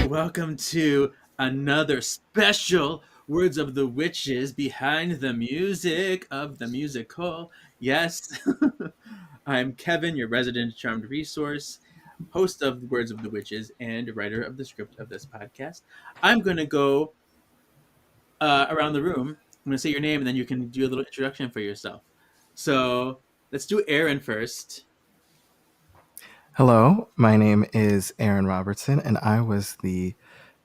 Welcome to another special Words of the Witches behind the music of the musical. Yes, I'm Kevin, your resident charmed resource, host of Words of the Witches and writer of the script of this podcast. I'm going to go around the room. I'm going to say your name and then you can do a little introduction for yourself. So let's do Aaron first. Hello, my name is Aaron Robertson, and I was the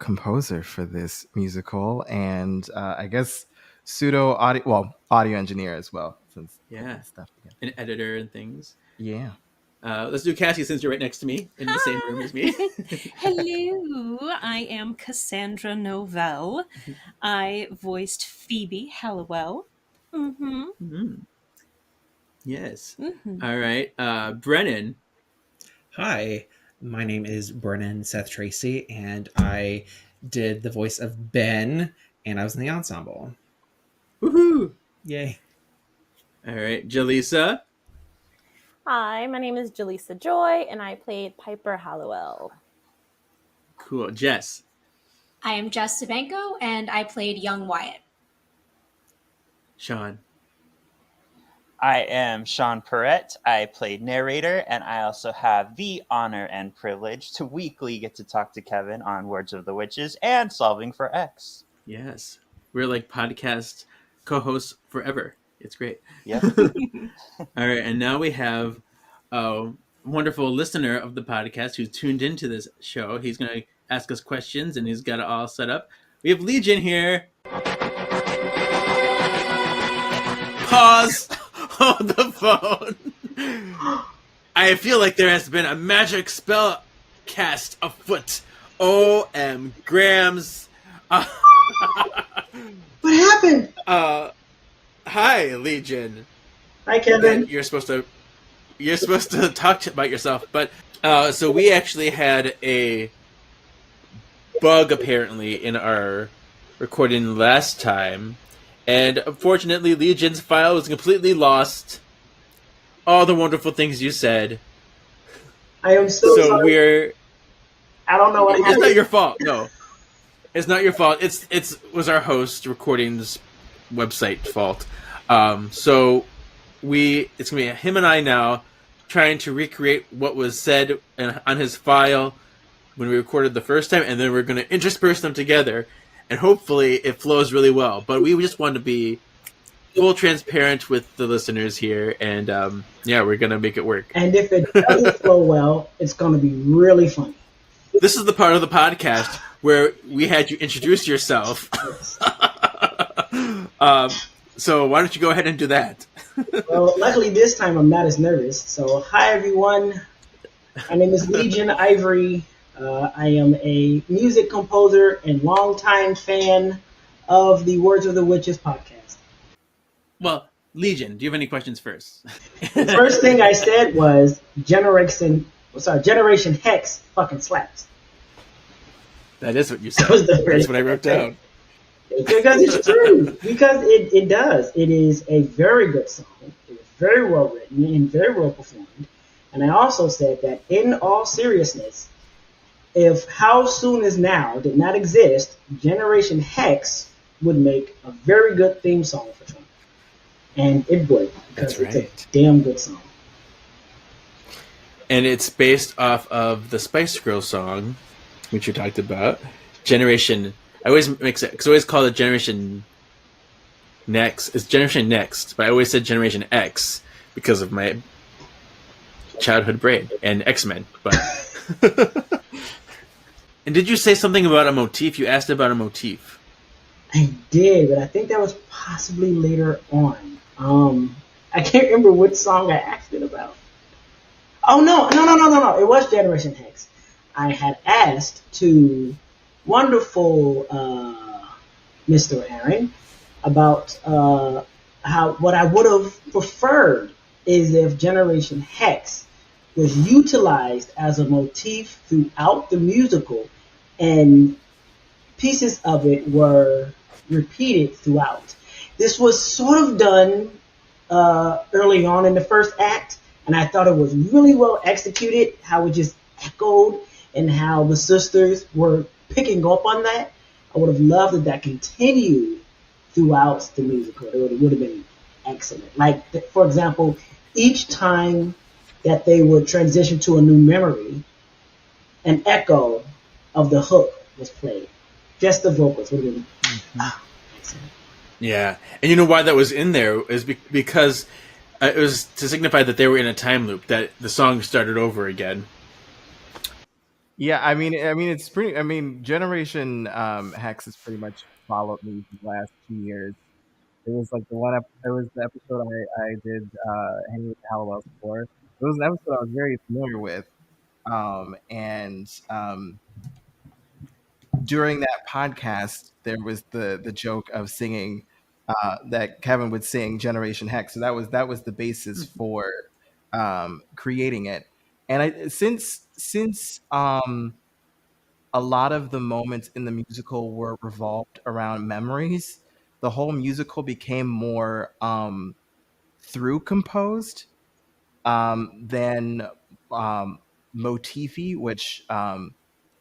composer for this musical, and I guess audio engineer as well. Since stuff, an editor and things. Yeah. Let's do Cassie since you're right next to me in the same room as me. Hello, I am Cassandra Novell. I voiced Phoebe Hallowell. Yes. All right. Brennan. Hi, my name is Brennan Seth Tracy, and I did the voice of Ben, and I was in the ensemble. Woohoo! Yay. All right, Jaleesa. Hi, my name is Jaleesa Joy, and I played Piper Hallowell. Cool. Jess. I am Jess Sabenko, and I played young Wyatt. Sean. I am Sean Perrett. I played narrator, and I also have the honor and privilege to weekly get to talk to Kevin on Words of the Witches and Solving for X. Yes. We're like podcast co-hosts forever. It's great. Yep. All right, and now we have a wonderful listener of the podcast who's tuned into this show. He's going to ask us questions, and he's got it all set up. We have Legion here. Pause. Hold the phone. I feel like there has been a magic spell cast afoot. O.M. Grams. What happened? Hi, Legion. Hi, Kevin. You're supposed to talk about yourself, but so we actually had a bug apparently in our recording last time. And unfortunately, Legion's file was completely lost. All the wonderful things you said. I am so sorry. I don't know what happened. It's not your fault. No, it's not your fault. It was our host recording's website fault. So it's gonna be him and I now trying to recreate what was said on his file when we recorded the first time, and then we're gonna intersperse them together. And hopefully it flows really well. But we just want to be full transparent with the listeners here. And we're going to make it work. And if it doesn't flow well, it's going to be really funny. This is the part of the podcast where we had you introduce yourself. So why don't you go ahead and do that? Well, luckily this time I'm not as nervous. So hi, everyone. My name is Legion Ivory. I am a music composer and longtime fan of the Words of the Witches podcast. Well, Legion, do you have any questions first? The first thing I said was Generation Hex fucking slaps. That is what you said. That's what I wrote down. Because it's true. Because it does. It is a very good song. It is very well written and very well performed. And I also said that in all seriousness, if How Soon Is Now did not exist, Generation Hex would make a very good theme song for Trump. And it would, because it's a damn good song. And it's based off of the Spice Girls song, which you talked about. Generation... I always mix it, because I always call it Generation Next. It's Generation Next, but I always said Generation X because of my childhood brain and X-Men. But... And did you say something about a motif? You asked about a motif. I did, but I think that was possibly later on. I can't remember which song I asked it about. Oh, no. It was Generation Hex. I had asked to wonderful Mr. Aaron about what I would have preferred is if Generation Hex was utilized as a motif throughout the musical, and pieces of it were repeated throughout. This was sort of done early on in the first act, and I thought it was really well executed, how it just echoed and how the sisters were picking up on that. I would have loved if that continued throughout the musical. It would have been excellent. Like, for example, each time that they would transition to a new memory, an echo of the hook was played. Just the vocals would have been excellent. Yeah, and you know why that was in there is because it was to signify that they were in a time loop, that the song started over again. Yeah, I mean, it's pretty. I mean, Generation Hex has pretty much followed me for the last 2 years. It was like it was the episode I did hanging with the Hallowells for. It was an episode I was very familiar with, and during that podcast, there was the joke of singing that Kevin would sing Generation Hex. So that was the basis for creating it. And since a lot of the moments in the musical were revolved around memories, the whole musical became more through composed than motify, which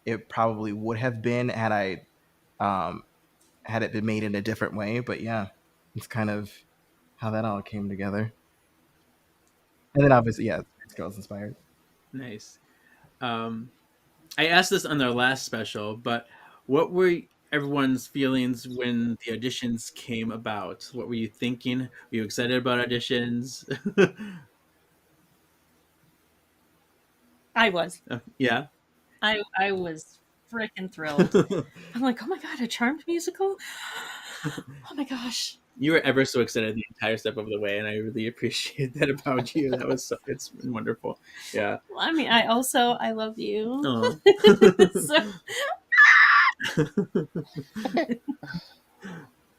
it probably would have been had it been made in a different way. But yeah, it's kind of how that all came together. And then obviously, yeah, Spice Girls inspired. Nice. I asked this on their last special, but what were everyone's feelings when the auditions came about? What were you thinking? Were you excited about auditions? I was. Yeah. I was freaking thrilled. I'm like, oh my god, a Charmed musical? Oh my gosh. You were ever so excited the entire step of the way, and I really appreciate that about you. That was it's been wonderful. Yeah. Well, I mean, I love you. Oh. So,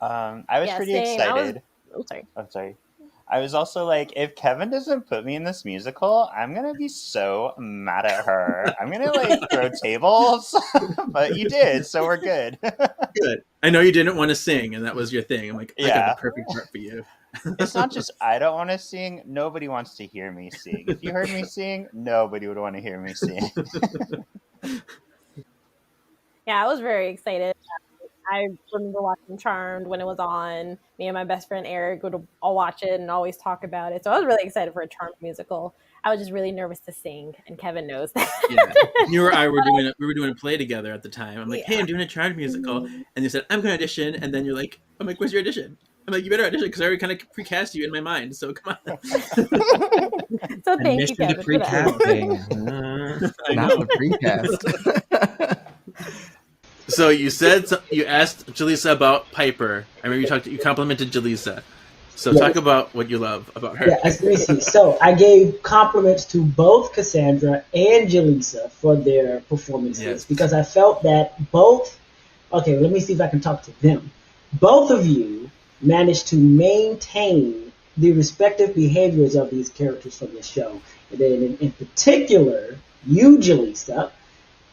I was Yeah, pretty same. excited. Sorry. I'm sorry. I was also like, if Kevin doesn't put me in this musical, I'm gonna be so mad at her. I'm gonna like throw tables. But you did, so we're good. Good. I know you didn't want to sing, and that was your thing. I'm like, I got Yeah. the perfect part for you. It's not just I don't want to sing. Nobody wants to hear me sing. If you heard me sing, nobody would want to hear me sing. Yeah, I was very excited. I remember watching Charmed when it was on. Me and my best friend Eric would all watch it and always talk about it. So I was really excited for a Charmed musical. I was just really nervous to sing, and Kevin knows that. Yeah. You or I were doing a play together at the time. I'm like, hey, I'm doing a Charmed musical, Mm-hmm. and you said I'm going to audition, and then you're like, I'm like, where's your audition? I'm like, you better audition because I already kind of precast you in my mind. So come on. So thank you, Admission to Kevin, for that. pre-casting. I Not know. the precast. So you asked Jaleesa about Piper. I remember you complimented Jaleesa. So Yes. talk about what you love about her. Yeah, let me see. So I gave compliments to both Cassandra and Jaleesa for their performances Yes. because I felt that both. Okay, let me see if I can talk to them. Both of you managed to maintain the respective behaviors of these characters from the show. And then in particular, you, Jaleesa,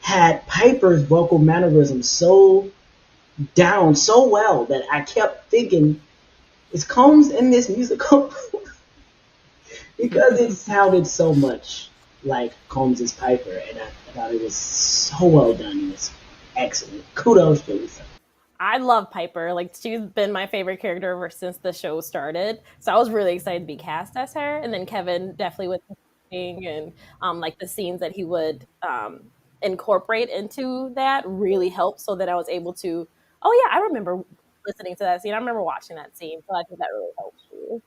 had Piper's vocal mannerisms so down so well that I kept thinking, is Combs in this musical? Because it sounded so much like Combs' Piper, and I thought it was so well done. It was excellent. Kudos, Jaleesa. I love Piper. Like, she's been my favorite character ever since the show started. So I was really excited to be cast as her. And then Kevin definitely with the singing and like the scenes that he would incorporate into that really helped so that I was able to. Oh yeah, I remember listening to that scene. I remember watching that scene. So I think that really helped too.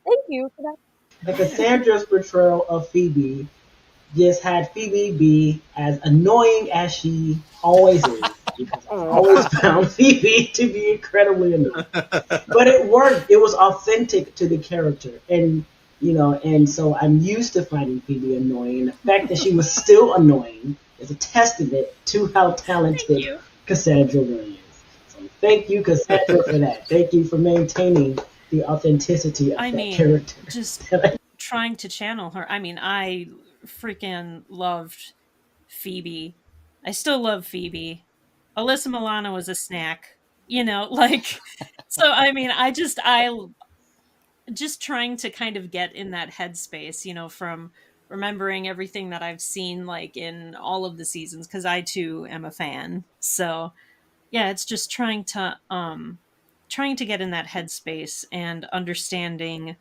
Thank you for that. The Cassandra's portrayal of Phoebe just had Phoebe be as annoying as she always is. Because I've always found Phoebe to be incredibly annoying. But it worked. It was authentic to the character. And, and so I'm used to finding Phoebe annoying. And the fact that she was still annoying is a testament to how talented Cassandra really is. So thank you, Cassandra, for that. Thank you for maintaining the authenticity of that character. Just trying to channel her. I mean, I freaking loved Phoebe. I still love Phoebe. Alyssa Milano was a snack, like So I mean, I just trying to kind of get in that headspace, from remembering everything that I've seen like in all of the seasons, because I too am a fan. So yeah, it's just trying to get in that headspace and understanding,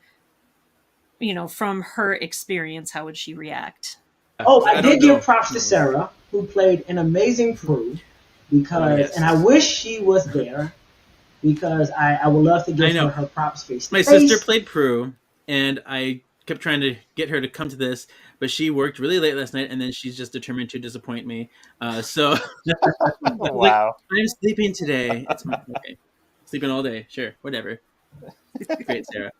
from her experience, how would she react. Oh, I don't did know. give props to Sarah, who played an amazing Prue, because, yes. and I wish she was there, because I would love to I give know. her props face to My face. sister played Prue, and I kept trying to get her to come to this, but she worked really late last night, and then she's just determined to disappoint me. So like, Wow. I'm sleeping today. It's okay. Sleeping all day. Sure, whatever. Great, Sarah.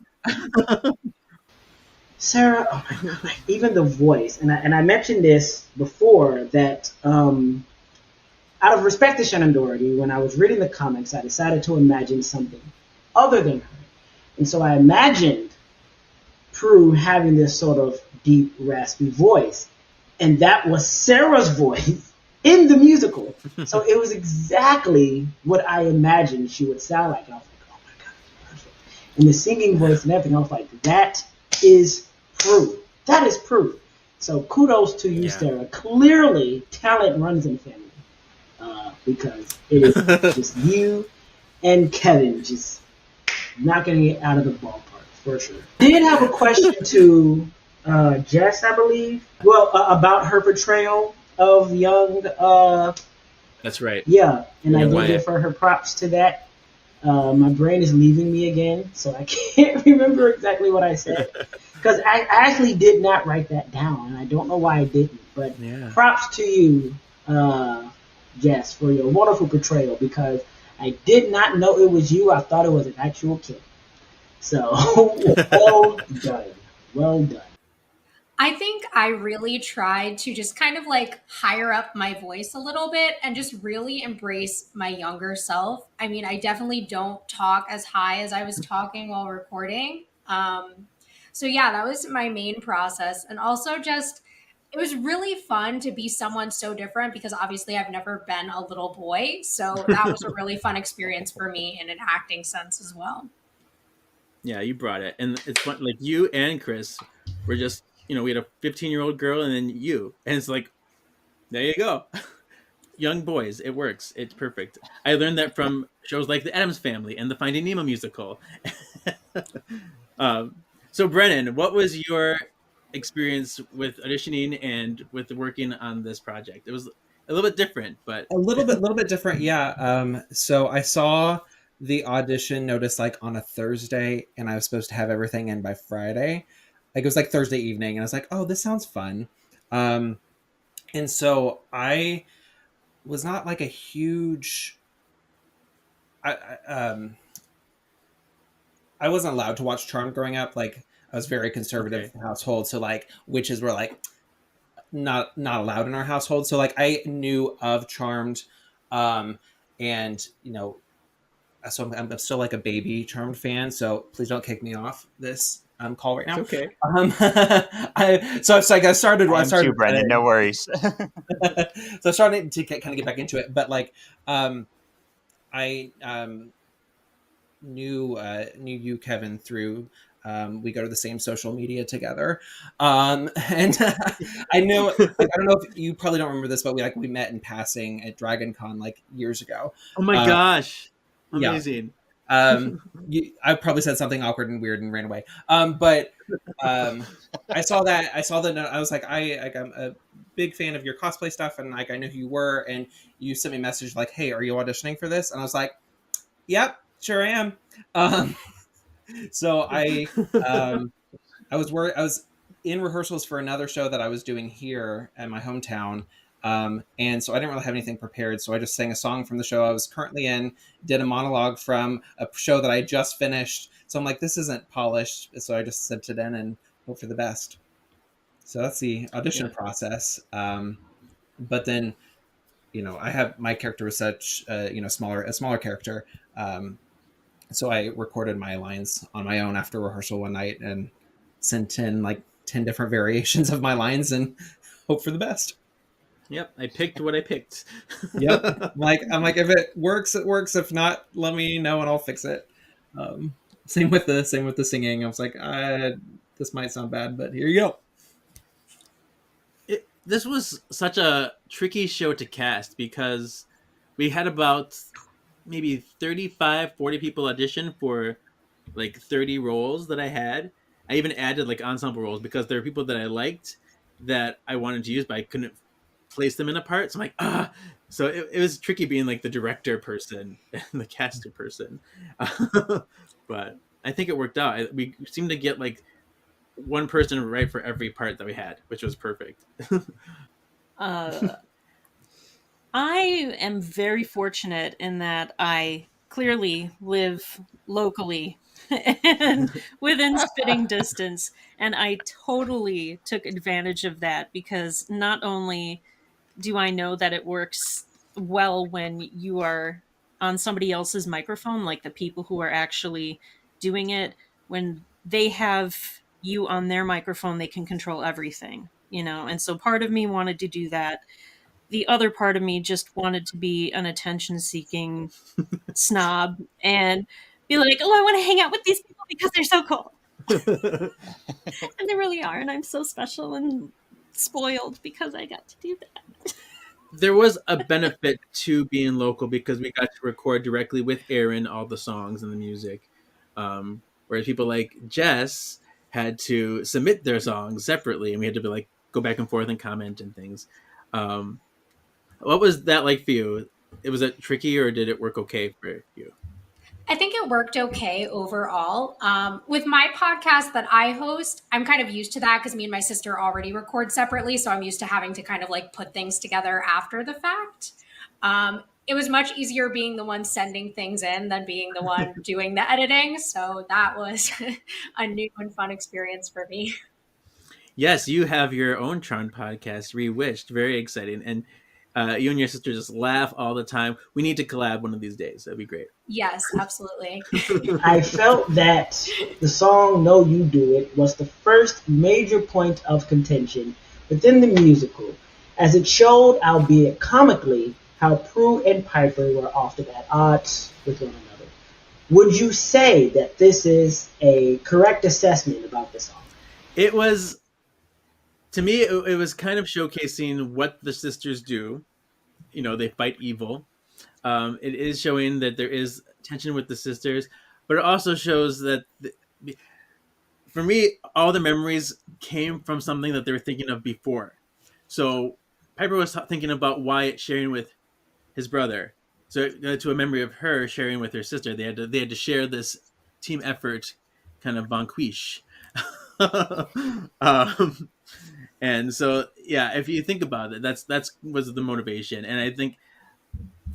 Sarah, oh my God, like, even the voice, and I mentioned this before, that out of respect to Shannon Doherty, when I was reading the comics, I decided to imagine something other than her. And so I imagined Prue having this sort of deep, raspy voice. And that was Sarah's voice in the musical. So it was exactly what I imagined she would sound like. And I was like, oh my God, it's perfect. And the singing voice and everything, I was like, that is Prue. That is Prue. So kudos to you, Yeah. Sarah. Clearly, talent runs in the family. Because it is just you and Kevin just knocking it out of the ballpark, for sure. I did have a question to Jess, I believe. Well, about her portrayal of young. That's right. Yeah, and I Yeah, did Wyatt. give her props to that. My brain is leaving me again, so I can't remember exactly what I said. Because I actually did not write that down, and I don't know why I didn't. But Yeah. props to you, Jess, for your wonderful portrayal, because I did not know it was you. I thought it was an actual kid. So, well done. Well done. I think I really tried to just kind of like higher up my voice a little bit and just really embrace my younger self. I mean, I definitely don't talk as high as I was talking while recording. So yeah, that was my main process. And also just, it was really fun to be someone so different, because obviously I've never been a little boy. So that was a really fun experience for me in an acting sense as well. Yeah, you brought it, and it's fun. Like you and Chris were just, we had a 15-year-old girl, and then you, and it's like, there you go, young boys. It works. It's perfect. I learned that from shows like The Addams Family and the Finding Nemo musical. So Brennan, what was your experience with auditioning and with working on this project? It was a little bit different, but A little bit different, yeah. So I saw the audition notice like on a Thursday, and I was supposed to have everything in by Friday. Like it was like Thursday evening, and I was like, oh, this sounds fun. And so I was not like a huge. I wasn't allowed to watch Charmed growing up. Like I was very conservative household, so like witches were like not allowed in our household. So like I knew of Charmed, and so I'm still like a baby Charmed fan. So please don't kick me off this call right now. it's okay. I started. I am too, Brendan. No worries. So I started to kind of get back into it, but like I knew you, Kevin, through we go to the same social media together, and I know, like, I don't know if you probably don't remember this, but we met in passing at Dragon Con like years ago. Oh my gosh, yeah. amazing. I probably said something awkward and weird and ran away. But I saw the note. I was like, I'm a big fan of your cosplay stuff, and like I knew who you were, and you sent me a message like, hey, are you auditioning for this? And I was like, yep, sure I am. So I was in rehearsals for another show that I was doing here in my hometown. And so I didn't really have anything prepared. So I just sang a song from the show I was currently in, did a monologue from a show that I just finished. So I'm like, this isn't polished. So I just sent it in and hope for the best. So that's the audition process. But then, I have, my character was such, a smaller character. So I recorded my lines on my own after rehearsal one night and sent in like 10 different variations of my lines and hope for the best. Yep, I picked what I picked. Yep. I'm like, if it works, it works. If not, let me know and I'll fix it. Same with the singing. I was like, this might sound bad, but here you go. This was such a tricky show to cast because we had about maybe 35, 40 people audition for like 30 roles that I had. I even added like ensemble roles because there were people that I liked that I wanted to use, but I couldn't place them in a part. So I'm like, so it was tricky being like the director person and the caster person. But I think it worked out. We seemed to get like one person right for every part that we had, which was perfect. I am very fortunate in that I clearly live locally and within spitting distance, and I totally took advantage of that because not only do I know that it works well when you are on somebody else's microphone, like the people who are actually doing it, when they have you on their microphone, they can control everything, and so part of me wanted to do that. The other part of me just wanted to be an attention seeking snob and be like, oh, I want to hang out with these people because they're so cool. And they really are, and I'm so special and spoiled because I got to do that. There was a benefit to being local because we got to record directly with Aaron all the songs and the music, whereas people like Jess had to submit their songs separately, and we had to be like go back and forth and comment and things. What was that like for you? Was it tricky, or did it work okay for you? I think it worked okay overall. With my podcast that I host, I'm kind of used to that because me and my sister already record separately. So I'm used to having to kind of like put things together after the fact. It was much easier being the one sending things in than being the one doing the editing. So that was a new and fun experience for me. Yes, you have your own Tron podcast, Rewished. Very exciting. And you and your sister just laugh all the time. We need to collab one of these days. That'd be great. Yes, absolutely. I felt that the song No You Do It was the first major point of contention within the musical, as it showed, albeit comically, how Prue and Piper were often at odds with one another. Would you say that this is a correct assessment about the song? It was, to me, it was kind of showcasing what the sisters do. They fight evil. It is showing that there is tension with the sisters, but it also shows that, for me, all the memories came from something that they were thinking of before. So Piper was thinking about Wyatt sharing with his brother. So to a memory of her sharing with her sister, they had to share this team effort kind of vanquish. And so, yeah, if you think about it, that's was the motivation. And I think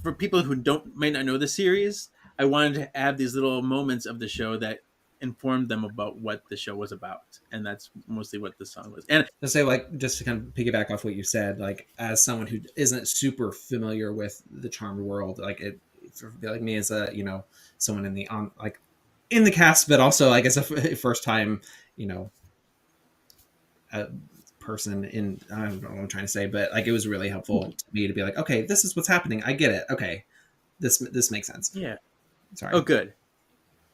for people who might not know the series, I wanted to add these little moments of the show that informed them about what the show was about, and that's mostly what the song was. And to say, like, just to kind of piggyback off what you said, like, as someone who isn't super familiar with the Charmed world, like like me as a someone in the cast, but also I guess a first time person in, I don't know what I'm trying to say, but like it was really helpful to me to be like, okay, this is what's happening. I get it. Okay, this makes sense. Yeah. Sorry. Oh, good.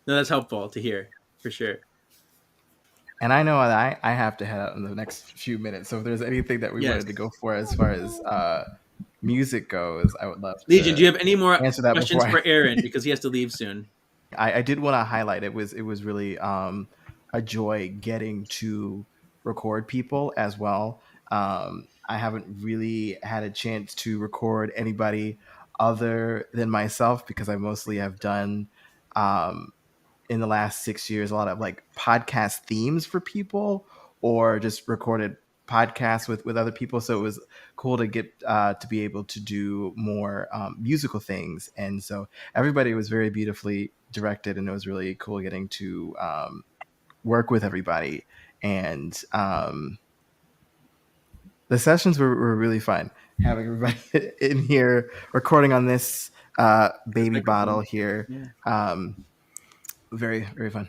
No, that's helpful to hear for sure. And I know that I have to head out in the next few minutes. So if there's anything that we wanted to go for as far as music goes, I would love to. Legion, do you have any more questions for for Aaron because he has to leave soon? I did want to highlight it was really a joy getting to record people as well. I haven't really had a chance to record anybody other than myself because I mostly have done in the last 6 years a lot of like podcast themes for people or just recorded podcasts with other people. So it was cool to get to be able to do more musical things. And so everybody was very beautifully directed, and it was really cool getting to work with everybody. And the sessions were really fun. Having everybody in here recording on this baby bottle here. Yeah. Very, very fun.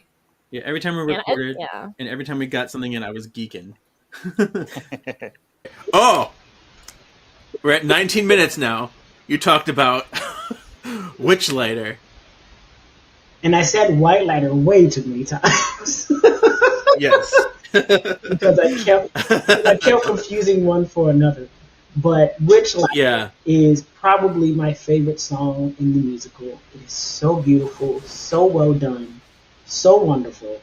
Yeah, every time we recorded and every time we got something in, I was geeking. Oh! We're at 19 minutes now. You talked about Witchlighter. And I said White Lighter way too many times. Yes. Because I kept confusing one for another. But Witchlight Yeah. is probably my favorite song in the musical. It is so beautiful, so well done, so wonderful.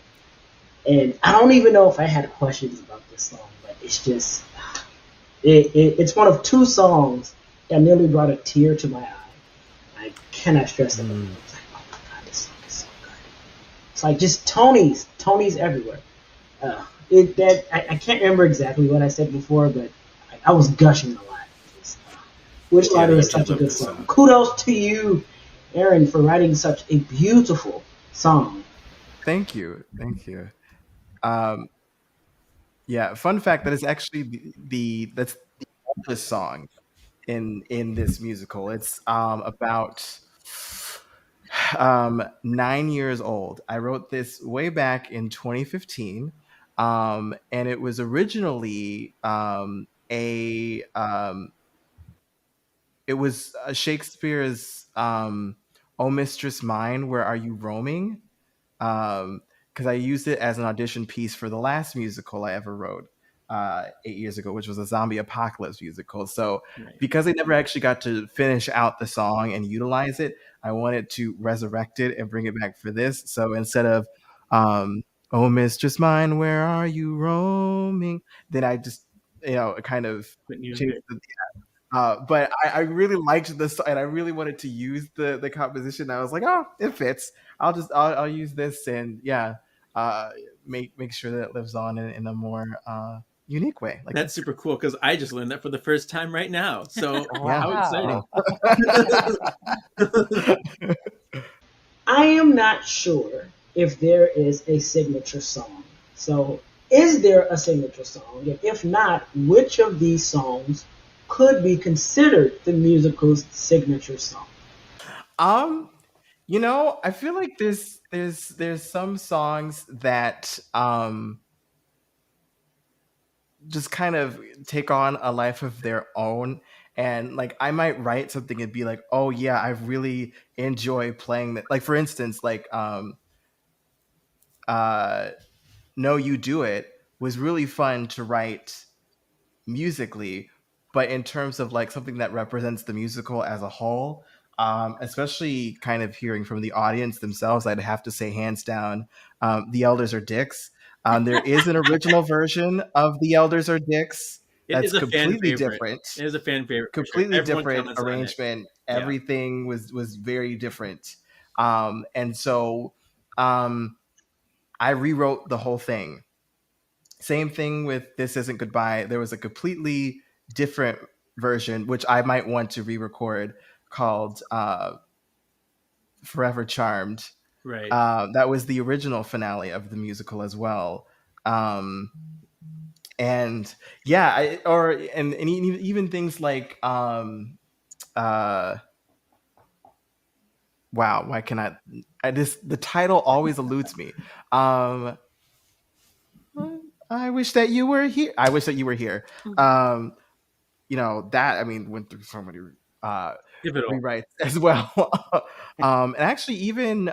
And I don't even know if I had questions about this song, but it's just it's one of two songs that nearly brought a tear to my eye. I cannot stress that enough. It's like, oh my god, this song is so good. It's like just Tonys everywhere. I can't remember exactly what I said before, but I was gushing a lot. Witchlighter is such a good song. Kudos to you, Aaron, for writing such a beautiful song. Thank you. Yeah, fun fact, that is actually that's the oldest song in this musical. It's about 9 years old. I wrote this way back in 2015, and it was originally it was Shakespeare's "O Mistress Mine, Where Are You Roaming?" Because I used it as an audition piece for the last musical I ever wrote 8 years ago, which was a zombie apocalypse musical. So because I never actually got to finish out the song and utilize it, I wanted to resurrect it and bring it back for this. So instead of "Oh Mistress Mine, Where Are You Roaming?" then I just kind of changed the but I really liked this, and I really wanted to use the composition. I was like, oh, it fits. I'll use this, and make sure that it lives on in a more unique way. Like That's super cool because I just learned that for the first time right now. So how exciting! I am not sure if there is a signature song. So, is there a signature song? And if not, which of these songs could be considered the musical's signature song? I feel like there's some songs that just kind of take on a life of their own, and like I might write something and be like, oh yeah, I really enjoy playing that. Like for instance, like No You Do It was really fun to write musically, but in terms of like something that represents the musical as a whole, especially kind of hearing from the audience themselves, I'd have to say hands down, The Elders Are Dicks. There is an original version of The Elders Are Dicks that's completely different. It is a fan favorite. Completely different arrangement. Everything was very different. And so I rewrote the whole thing. Same thing with This Isn't Goodbye. There was a completely different version, which I might want to re-record, called Forever Charmed. Right. That was the original finale of the musical as well. And yeah, even things like wow, why can the title always eludes me. I wish that you were here. I wish that you were here. That, I mean, went through so many rewrites as well. And actually, even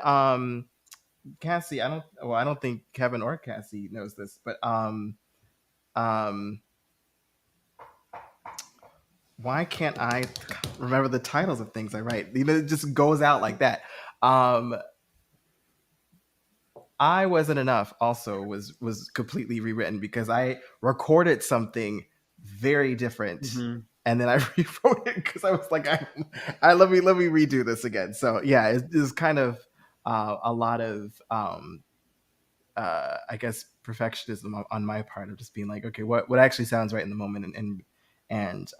Cassie, I don't think Kevin or Cassie knows this, but why can't I remember the titles of things I write? It just goes out like that. I Wasn't Enough also was completely rewritten because I recorded something very different, and then I rewrote it because I was like, I let me redo this again. So yeah, it's kind of a lot of I guess perfectionism on my part of just being like, okay, what actually sounds right in the moment, and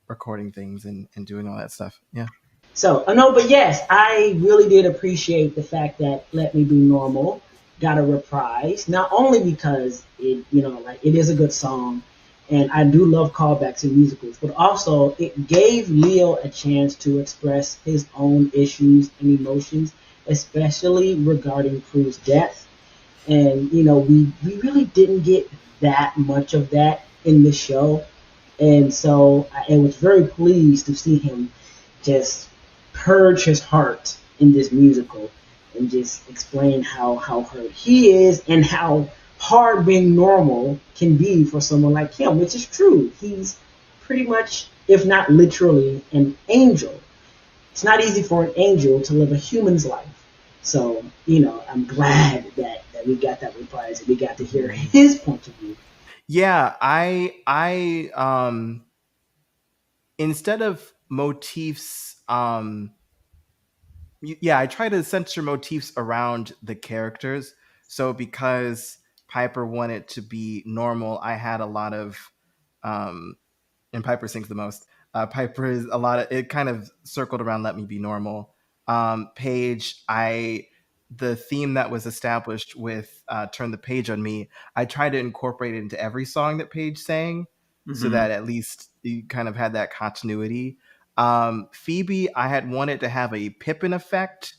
recording things and doing all that stuff. Yeah. So, no, but yes, I really did appreciate the fact that Let Me Be Normal got a reprise, not only because it is a good song, and I do love callbacks in musicals, but also it gave Leo a chance to express his own issues and emotions, especially regarding Prue's death. And, we really didn't get that much of that in the show. And so I was very pleased to see him just purge his heart in this musical. and just explain how hurt he is and how hard being normal can be for someone like him, which is true. He's pretty much, if not literally, an angel. It's not easy for an angel to live a human's life. So, I'm glad that we got that reprise and we got to hear his point of view. Yeah, I instead of motifs, I try to center motifs around the characters. So because Piper wanted to be normal, I had a lot of, and Piper sings the most. Piper is a lot of, it kind of circled around "Let Me Be Normal." Paige, the theme that was established with "Turn the Page on Me," I tried to incorporate it into every song that Paige sang, so that at least you kind of had that continuity. Phoebe, I had wanted to have a Pippin effect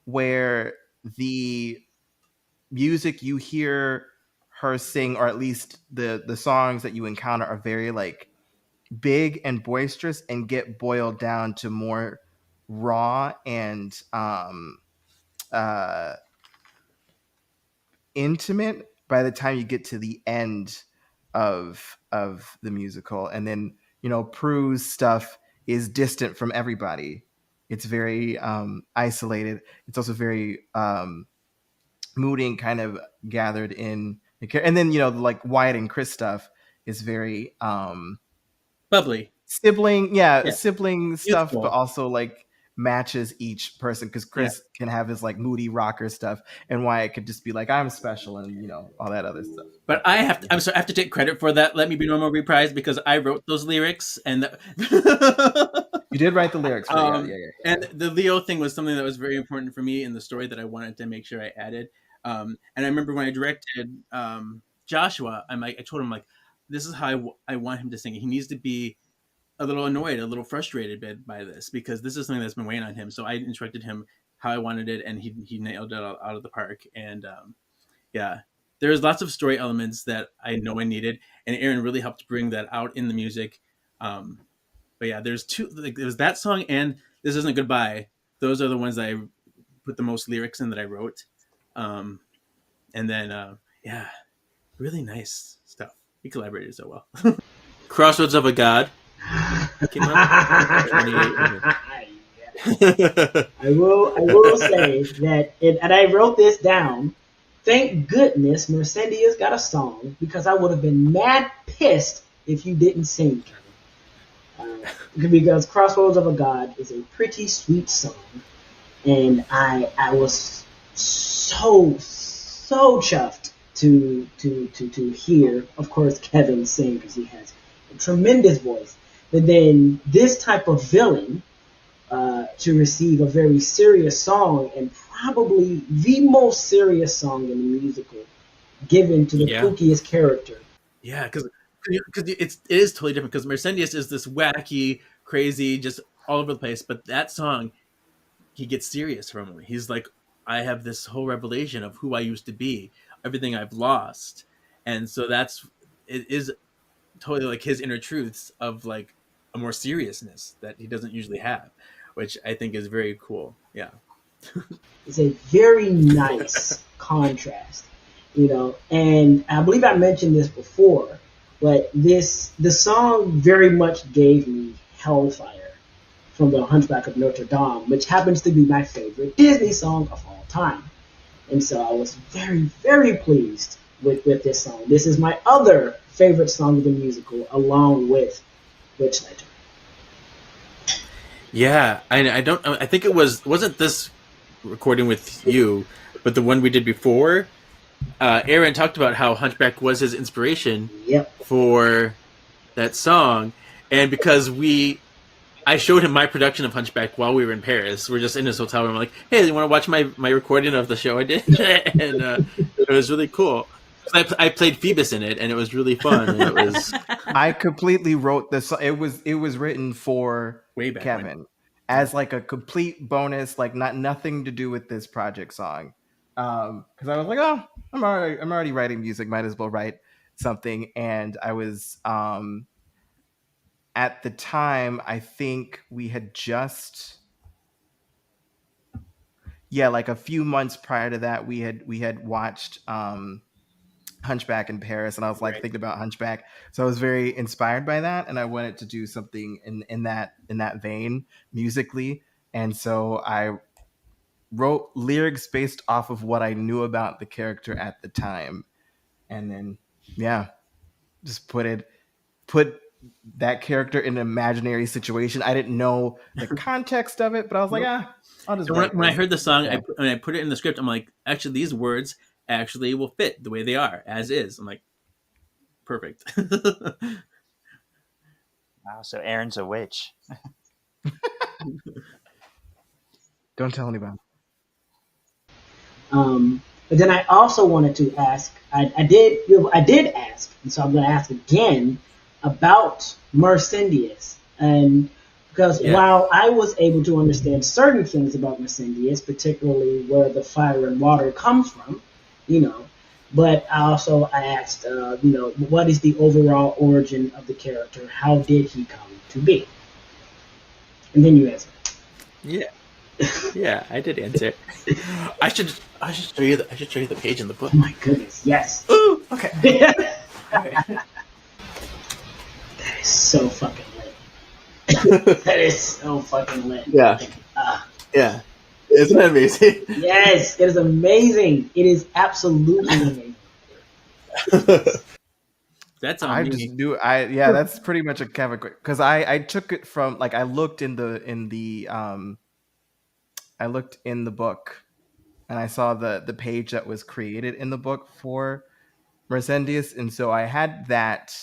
where the music you hear her sing, or at least the songs that you encounter, are very like big and boisterous and get boiled down to more raw and intimate by the time you get to the end of the musical. And then Prue's stuff is distant from everybody. It's very isolated. It's also very moody and kind of gathered in. And then like Wyatt and Chris stuff is very bubbly. Sibling stuff, Youthful. but also like matches each person, because Chris can have his like moody rocker stuff, and Wyatt could just be like, I'm special, and all that other stuff. But I have to take credit for that "Let Me Be Normal" reprise, because I wrote those lyrics, and You did write the lyrics for and the Leo thing was something that was very important for me in the story that I wanted to make sure I added. And I remember when I directed Joshua, I told him, like, this is how I want him to sing. He needs to be a little annoyed, a little frustrated by this, because this is something that's been weighing on him. So I instructed him how I wanted it, and he nailed it out of the park. And there's lots of story elements that I know I needed, and Aaron really helped bring that out in the music. But yeah, there's two. Like, there's that song and "This Isn't Goodbye." Those are the ones that I put the most lyrics in that I wrote. And then really nice stuff. We collaborated so well. "Crossroads of a God" came out. I will say that, and I wrote this down. Thank goodness Mercendia's got a song, because I would have been mad pissed if you didn't sing, Kevin. Because "Crossroads of a God" is a pretty sweet song, and I was so chuffed to hear, of course, Kevin sing, because he has a tremendous voice. But then this type of villain to receive a very serious song, and probably the most serious song in the musical, given to the kookiest character. Yeah, because it is totally different. Because Mercendius is this wacky, crazy, just all over the place. But that song, he gets serious from it. He's like, I have this whole revelation of who I used to be, everything I've lost, and so it is totally like his inner truths of like a more seriousness that he doesn't usually have, which I think is very cool. Yeah. It's a very nice contrast, and I believe I mentioned this before, but the song very much gave me Hellfire from the Hunchback of Notre Dame, which happens to be my favorite Disney song of all time. And so I was very, very pleased with this song. This is my other favorite song of the musical, along with Witch Ledger. Yeah, I think it wasn't this recording with you, but the one we did before. Aaron talked about how Hunchback was his inspiration for that song, and because I showed him my production of Hunchback while we were in Paris. We're just in his hotel room. I'm like, hey, you want to watch my recording of the show I did? And it was really cool. I played Phoebus in it, and it was really fun. And it was. I completely wrote this. It was written for way back Kevin as like a complete bonus, like nothing to do with this project song. Because I was like, oh, I'm already writing music. Might as well write something. And I was at the time, I think we had just yeah, like a few months prior to that, we had watched Hunchback in Paris, and I was like Right. thinking about Hunchback, so I was very inspired by that, and I wanted to do something in that vein musically, and so I wrote lyrics based off of what I knew about the character at the time, and then yeah, just put that character in an imaginary situation. I didn't know the context of it, but I was like, I'll just So write when I this. heard the song, Yeah. when I put it in the script, I'm like, actually, these words actually will fit the way they are as is. I'm like, perfect. Wow, so Aaron's a witch. Don't tell anybody. But then I also wanted to ask. I did ask, and so I'm going to ask again about Mercendius, and because Yeah. while I was able to understand certain things about Mercendius, particularly where the fire and water come from, but I asked, what is the overall origin of the character? How did he come to be? And then you answer. Yeah. Yeah, I did answer. I should show you the page in the book. Oh my goodness, yes. Ooh, okay. That is so fucking lit. That is so fucking lit. Yeah. Yeah. Isn't that amazing? Yes, it is amazing. It is absolutely amazing. That's on I me. just do. That's pretty much a Kevin because I took it from like I looked in the book and I saw the page that was created in the book for Mercendius, and so I had that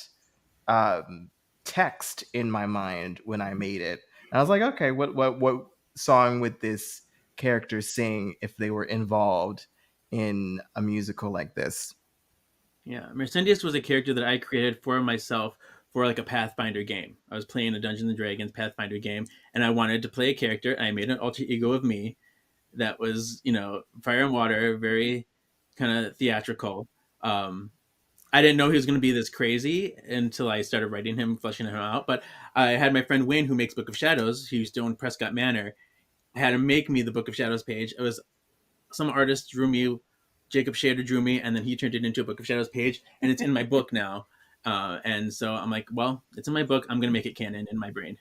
text in my mind when I made it. And I was like, okay, what song would this character sing if they were involved in a musical like this? Yeah, Mercendius was a character that I created for myself for like a Pathfinder game. I was playing a Dungeons and Dragons Pathfinder game, and I wanted to play a character. And I made an alter ego of me that was, fire and water, very kind of theatrical. I didn't know he was going to be this crazy until I started writing him, fleshing him out. But I had my friend Wayne, who makes Book of Shadows, who used to own Prescott Manor. I had him make me the Book of Shadows page. It was some artist drew me, Jacob Shader drew me, and then he turned it into a Book of Shadows page, and it's in my book now. And so I'm like, well, it's in my book. I'm going to make it canon in my brain.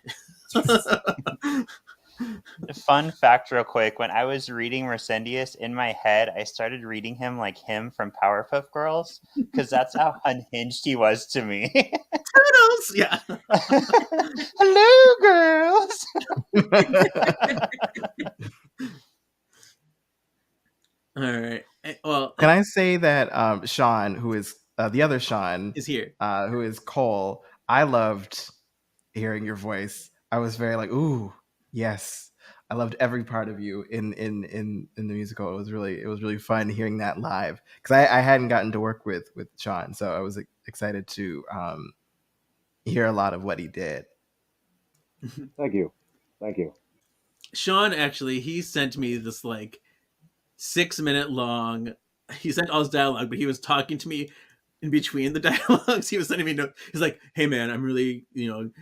Fun fact, real quick. When I was reading Mercendius in my head, I started reading him like him from Powerpuff Girls because that's how unhinged he was to me. Turtles! Yeah. Hello, girls. All right. Well, Can I say that Sean, who is the other Sean, is here. who is Cole, I loved hearing your voice. I was very like, ooh, yes. I loved every part of you in the musical. It was really fun hearing that live because I hadn't gotten to work with Sean, so I was excited to hear a lot of what he did. Thank you. Sean actually, he sent me this like 6-minute long. He sent all his dialogue, but he was talking to me in between the dialogues. He was sending me notes. He's like, "Hey man, I'm really,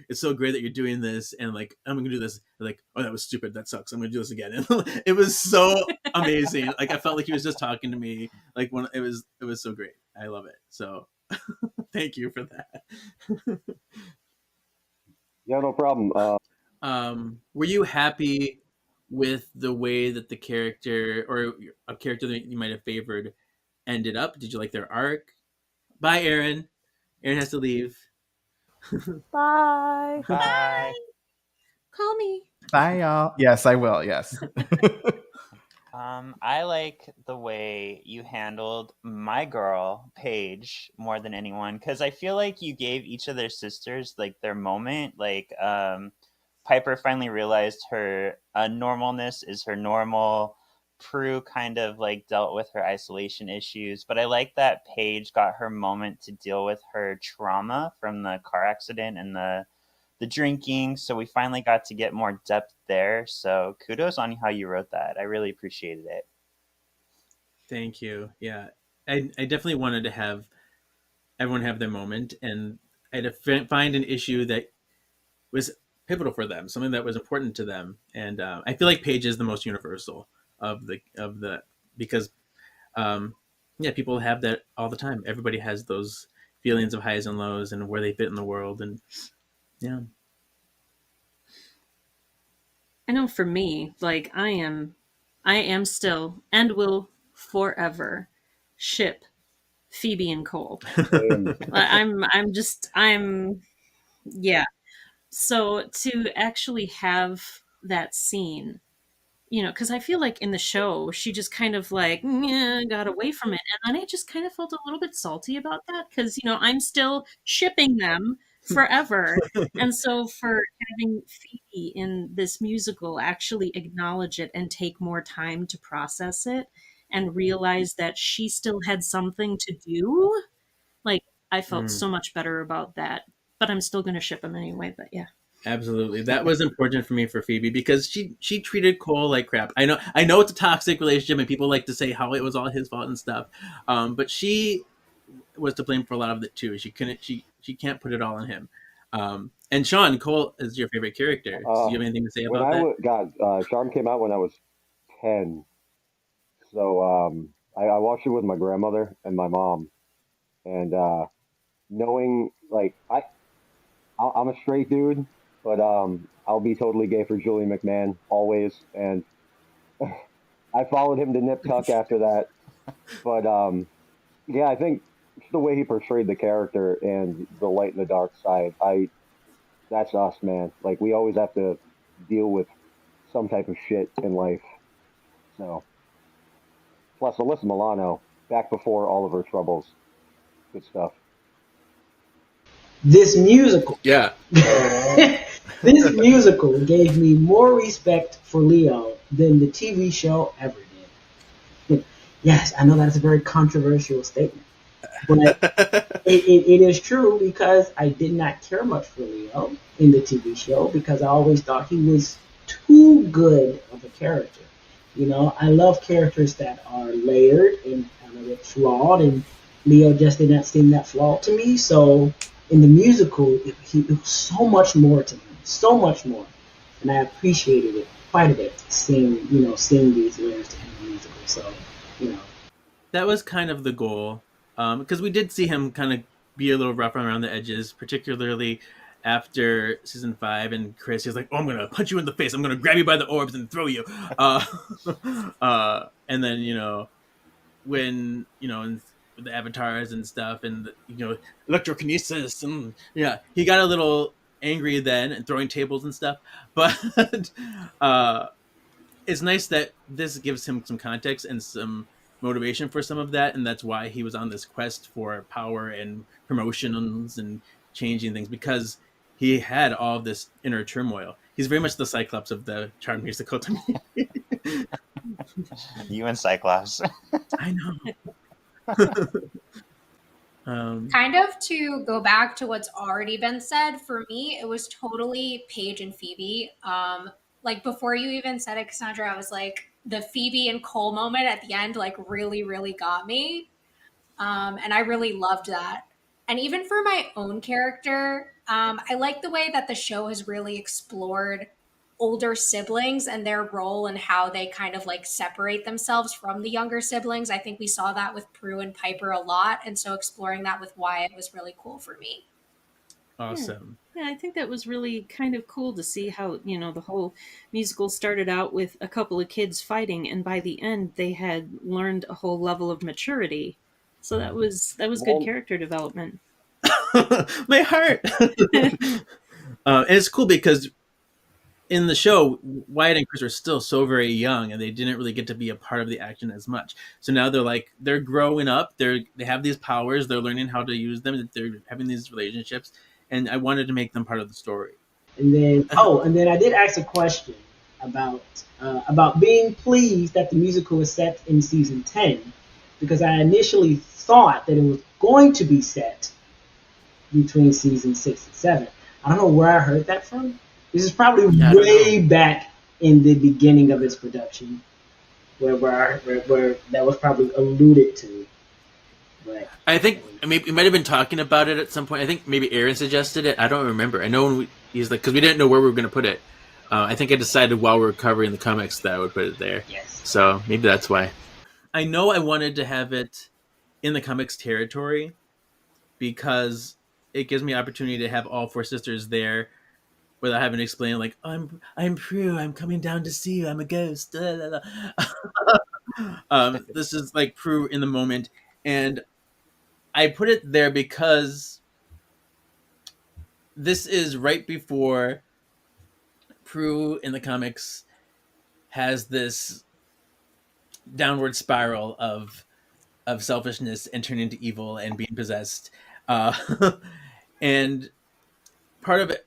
it's so great that you're doing this, and like I'm gonna do this." I'm like, "Oh, that was stupid. That sucks. I'm gonna do this again." And it was so amazing. Like I felt like he was just talking to me. Like when it was so great. I love it. So thank you for that. Yeah, no problem. Were you happy with the way that the character or a character that you might have favored ended up? Did you like their arc? Bye, Aaron. Aaron has to leave. Bye. Bye. Call me. Bye, y'all. Yes, I will. Yes. I like the way you handled my girl, Paige, more than anyone, because I feel like you gave each of their sisters like their moment. Like Piper finally realized her normalness is her normal. Prue kind of like dealt with her isolation issues, but I like that Paige got her moment to deal with her trauma from the car accident and the drinking. So we finally got to get more depth there. So kudos on how you wrote that. I really appreciated it. Thank you. Yeah, I definitely wanted to have everyone have their moment, and I had to find an issue that was pivotal for them, something that was important to them. And I feel like Paige is the most universal of the because yeah, people have that all the time. Everybody has those feelings of highs and lows and where they fit in the world, and yeah. I know for me, like I am still and will forever ship Phoebe and Cole. Same. I'm yeah. So to actually have that scene, you know, because I feel like in the show she just kind of like got away from it, and I just kind of felt a little bit salty about that because you know I'm still shipping them forever, and so for having Phoebe in this musical actually acknowledge it and take more time to process it and realize that she still had something to do, like I felt so much better about that. But I'm still going to ship them anyway. But yeah. Absolutely, that was important for me for Phoebe because she treated Cole like crap. I know it's a toxic relationship, and people like to say how it was all his fault and stuff. But she was to blame for a lot of it too. She can't put it all on him. And Sean, Cole is your favorite character. Do you have anything to say When about that? Charm came out when I was 10. So I watched it with my grandmother and my mom, and knowing like I'm a straight dude, but I'll be totally gay for Julian McMahon always, and I followed him to Nip Tuck after that. But yeah, I think just the way he portrayed the character and the light and the dark side, that's us, man. Like we always have to deal with some type of shit in life. So plus Alyssa Milano, back before all of her troubles. Good stuff. This musical, Yeah. this musical gave me more respect for Leo than the TV show ever did. Yes, I know that's a very controversial statement, but it is true because I did not care much for Leo in the TV show because I always thought he was too good of a character. You know, I love characters that are layered and a little bit flawed, and Leo just did not seem that flawed to me. So in the musical, it was so much more to him, so much more, and I appreciated it quite a bit. Seeing these layers to him in the musical. So, you know, That was kind of the goal, because we did see him kind of be a little rough around the edges, particularly after season 5. And Chris is like, "Oh, I'm gonna punch you in the face. I'm gonna grab you by the orbs and throw you." And then when and with the avatars and stuff, and electrokinesis, and yeah, he got a little angry then and throwing tables and stuff. But it's nice that this gives him some context and some motivation for some of that, and that's why he was on this quest for power and promotions and changing things, because he had all of this inner turmoil. He's very much the Cyclops of the Charmed musical to me. You and Cyclops. I know. Kind of to go back to what's already been said, for me, it was totally Paige and Phoebe. Like before you even said it, Cassandra, I was like, the Phoebe and Cole moment at the end, like really, really got me. And I really loved that. And even for my own character, I like the way that the show has really explored older siblings and their role and how they kind of like separate themselves from the younger siblings. I think we saw that with Prue and Piper a lot. And so exploring that with Wyatt was really cool for me. Awesome. Yeah, I think that was really kind of cool to see how, the whole musical started out with a couple of kids fighting, and by the end they had learned a whole level of maturity. So that was good character development. My heart. And it's cool because in the show, Wyatt and Chris are still so very young, and they didn't really get to be a part of the action as much. So now they're growing up. They have these powers. They're learning how to use them. They're having these relationships, and I wanted to make them part of the story. and then I did ask a question about being pleased that the musical is set in season 10, because I initially thought that it was going to be set between season 6 and 7. I don't know where I heard that from. This is probably way back in the beginning of its production, where that was probably alluded to. But I think we might have been talking about it at some point. I think maybe Aaron suggested it. I don't remember. I know he's like, because we didn't know where we were going to put it. I think I decided while we were covering the comics that I would put it there. Yes. So maybe that's why. I know I wanted to have it in the comics territory because it gives me opportunity to have all four sisters there without having to explain like I'm Prue, I'm coming down to see you, I'm a ghost. This is like Prue in the moment, and I put it there because this is right before Prue in the comics has this downward spiral of selfishness and turning into evil and being possessed. And part of it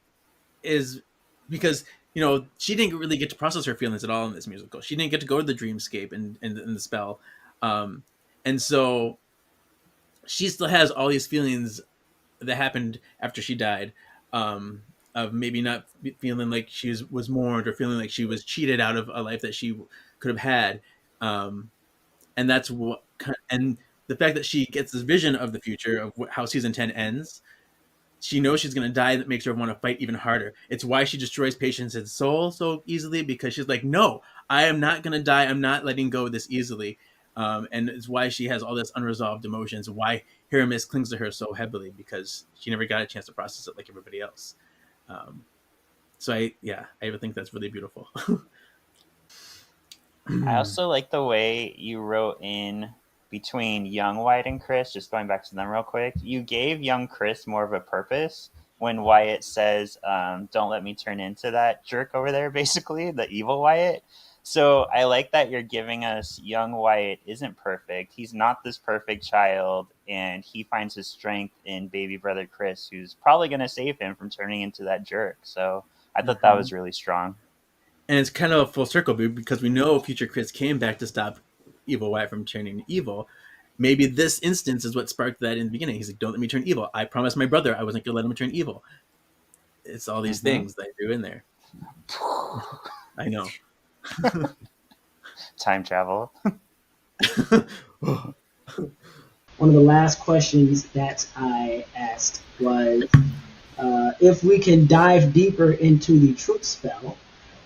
is because, you know, she didn't really get to process her feelings at all in this musical. She didn't get to go to the dreamscape and the spell. And so she still has all these feelings that happened after she died, of maybe not feeling like she was mourned or feeling like she was cheated out of a life that she could have had. And that's what, and the fact that she gets this vision of the future of how season 10 ends, she knows she's going to die. That makes her want to fight even harder. It's why she destroys Patience's soul so easily, because she's like, no, I am not going to die. I'm not letting go this easily. And it's why she has all this unresolved emotions, why Hiramis clings to her so heavily, because she never got a chance to process it like everybody else. So I think that's really beautiful. I also like the way you wrote in between young Wyatt and Chris, just going back to them real quick. You gave young Chris more of a purpose when Wyatt says, don't let me turn into that jerk over there, basically, the evil Wyatt. So I like that you're giving us young Wyatt isn't perfect. He's not this perfect child, and he finds his strength in baby brother Chris, who's probably going to save him from turning into that jerk. So I thought that was really strong. And it's kind of a full circle, because we know future Chris came back to stop evil Wyatt from turning evil. Maybe this instance is what sparked that in the beginning. He's like, don't let me turn evil. I promised my brother I wasn't going to let him turn evil. It's all these things that I threw in there. I know. Time travel. One of the last questions that I asked was if we can dive deeper into the truth spell.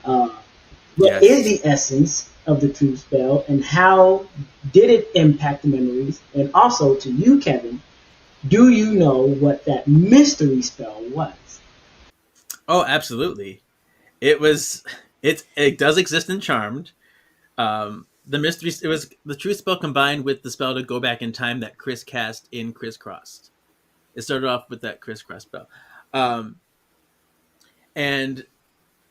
What is the essence of the truth spell, and how did it impact the memories? And also to you, Kevin, do you know what that mystery spell was? Oh, absolutely. It does exist in Charmed. The mystery, it was the truth spell combined with the spell to go back in time that Chris cast in Crisscrossed. It started off with that Crisscross spell. And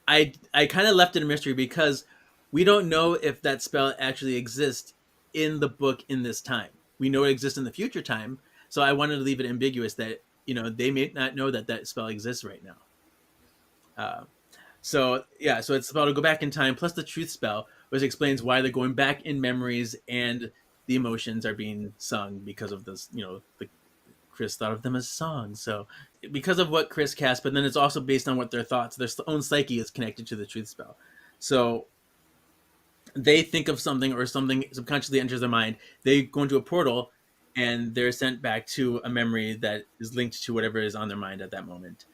I kind of left it a mystery because we don't know if that spell actually exists in the book in this time. We know it exists in the future time, so I wanted to leave it ambiguous that, you know, they may not know that spell exists right now. So it's a spell to go back in time plus the truth spell, which explains why they're going back in memories and the emotions are being sung because of this, you know, Chris thought of them as songs. So because of what Chris cast, but then it's also based on what their thoughts, their own psyche is connected to the truth spell. So they think of something or something subconsciously enters their mind. They go into a portal and they're sent back to a memory that is linked to whatever is on their mind at that moment.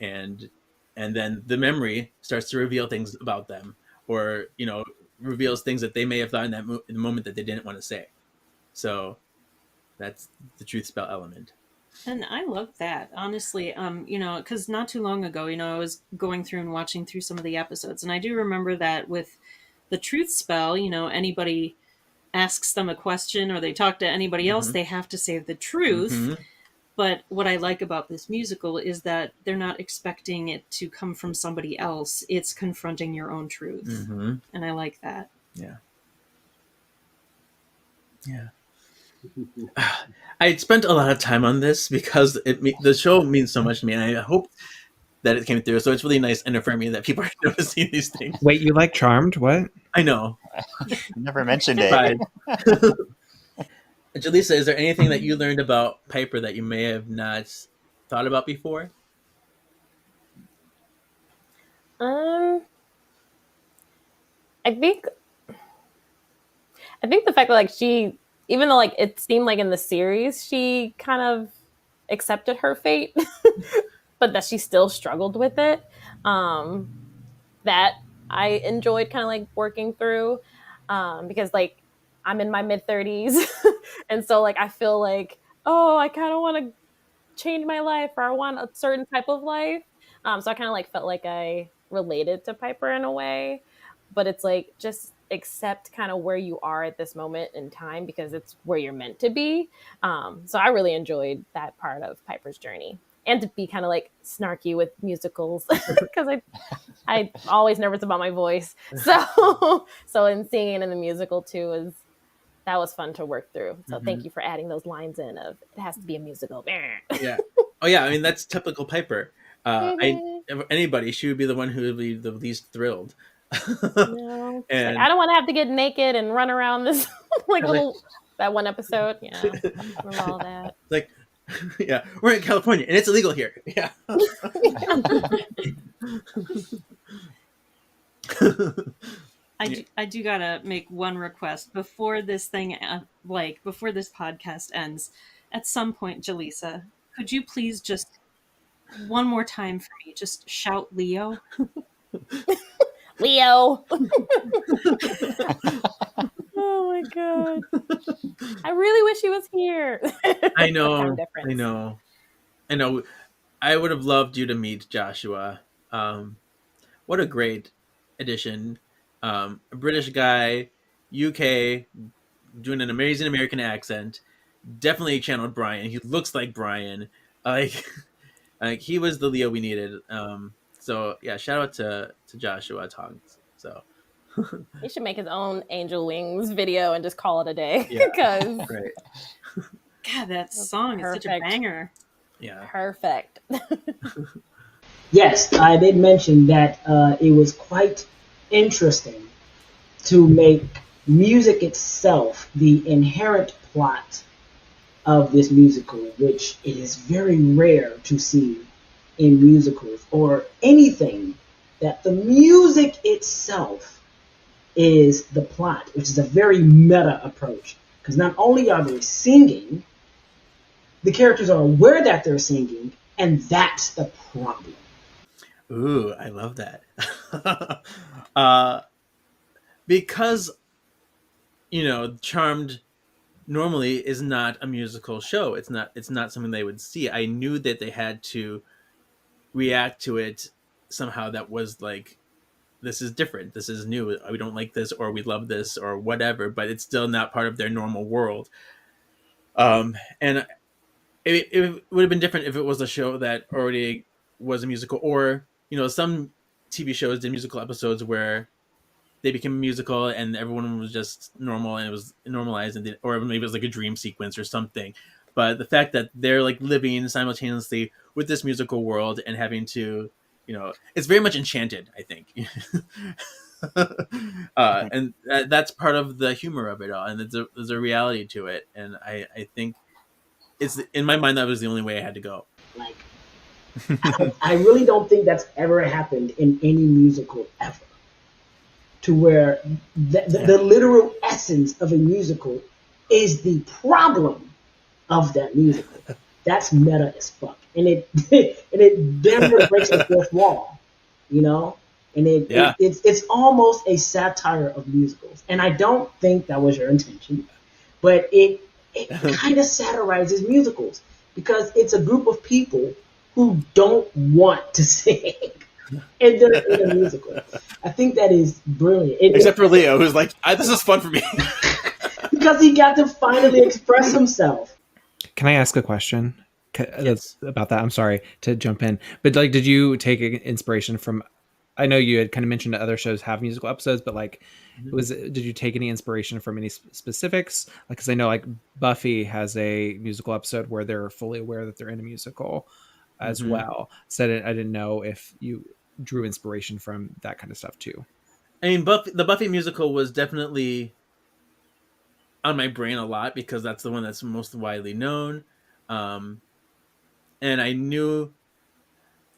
And then the memory starts to reveal things about them, or, you know, reveals things that they may have thought in the moment that they didn't want to say. So that's the truth spell element. And I love that, honestly, you know, because not too long ago, you know, I was going through and watching through some of the episodes, and I do remember that with the truth spell, you know, anybody asks them a question or they talk to anybody else, they have to say the truth. But what I like about this musical is that they're not expecting it to come from somebody else. It's confronting your own truth. And I like that. Yeah. I spent a lot of time on this because the show means so much to me, and I hope that it came through. So it's really nice and affirming that people are noticing these things. Wait, you like Charmed? What? I know. Never mentioned it. Jaleesa, is there anything that you learned about Piper that you may have not thought about before? I think the fact that, like, she, even though, like, it seemed like in the series she kind of accepted her fate, but that she still struggled with it. that I enjoyed kind of like working through, because like I'm in my mid 30s, and so like I feel like, oh, I kind of want to change my life, or I want a certain type of life. So I kind of like felt like I related to Piper in a way, but it's like just accept kind of where you are at this moment in time because it's where you're meant to be. So I really enjoyed that part of Piper's journey, and to be kind of like snarky with musicals because I always nervous about my voice. So in singing in the musical too that was fun to work through. So thank you for adding those lines in of it has to be a musical. Yeah. Oh yeah. I mean, that's typical Piper. Anybody, she would be the one who would be the least thrilled. No, And like, I don't want to have to get naked and run around this like little that one episode. Yeah, remember all that. like, yeah, we're in California and it's illegal here. Yeah. I do gotta make one request before this thing, before this podcast ends. At some point, Jaleesa, could you please just one more time for me, just shout Leo? Leo. Oh my god! I really wish he was here. I know. Time difference. I know. I know. I would have loved you to meet Joshua. What a great addition. A British guy, UK, doing an amazing American accent. Definitely channeled Brian. He looks like Brian. Like, like he was the Leo we needed. So yeah, shout out to Joshua Tongs. So He should make his own Angel Wings video and just call it a day. Yeah. Because right. God, that song is such a perfect. banger. Yeah. Perfect. Yes, I did mention that it was quite interesting to make music itself the inherent plot of this musical, which is very rare to see in musicals or anything that the music itself is the plot, which is a very meta approach. Because not only are they singing, the characters are aware that they're singing, and that's the problem. Ooh, I love that. Because, Charmed normally is not a musical show. It's not something they would see. I knew that they had to react to it somehow that was like, this is different. This is new. We don't like this, or we love this, or whatever, but it's still not part of their normal world. And it would have been different if it was a show that already was a musical, or some TV shows did musical episodes where they became a musical and everyone was just normal and it was normalized, or maybe it was like a dream sequence or something. But the fact that they're like living simultaneously with this musical world and having to, it's very much Enchanted, I think. And that's part of the humor of it all, and there's a reality to it, and I think it's, in my mind, that was the only way I had to go. Like, I really don't think that's ever happened in any musical ever. To where the literal essence of a musical is the problem of that musical. That's meta as fuck, and it damn near breaks the fourth wall, And it's almost a satire of musicals, and I don't think that was your intention, but it kind of satirizes musicals because it's a group of people who don't want to sing. And they're in a musical. I think that is brilliant. Except for Leo, who's like, this is fun for me. Because he got to finally express himself. Can I ask a question about that? I'm sorry to jump in. But did you take inspiration from, I know you had kind of mentioned that other shows have musical episodes, but did you take any inspiration from any specifics? Because I know Buffy has a musical episode where they're fully aware that they're in a musical as well. So I didn't know if you drew inspiration from that kind of stuff too. I mean, the Buffy musical was definitely on my brain a lot because that's the one that's most widely known. And I knew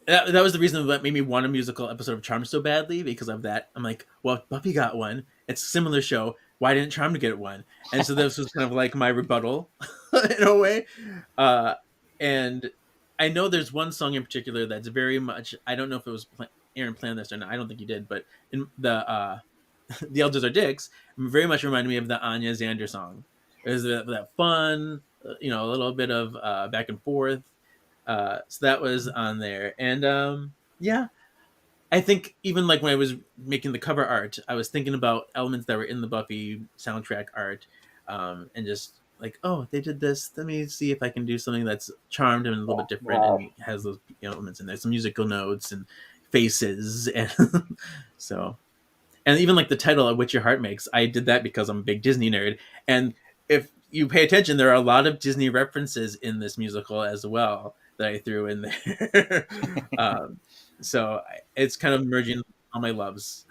that was the reason that made me want a musical episode of Charmed so badly, because of that. I'm like, well, Buffy got one. It's a similar show. Why didn't Charmed get one? And so this was kind of like my rebuttal in a way. And I know there's one song in particular that's very much, I don't know if it was Aaron planned this or not. I don't think he did, but in the the Elders Are Dicks very much reminded me of the Anya Xander song. There's that fun, a little bit of back and forth. So that was on there, and yeah, I think even like when I was making the cover art, I was thinking about elements that were in the Buffy soundtrack art, and just like, oh, they did this. Let me see if I can do something that's charmed and a little bit different and has those elements in there, some musical notes and faces, and so. And even like the title of What Your Heart Makes, I did that because I'm a big Disney nerd. And if you pay attention, there are a lot of Disney references in this musical as well that I threw in there. So it's kind of merging all my loves.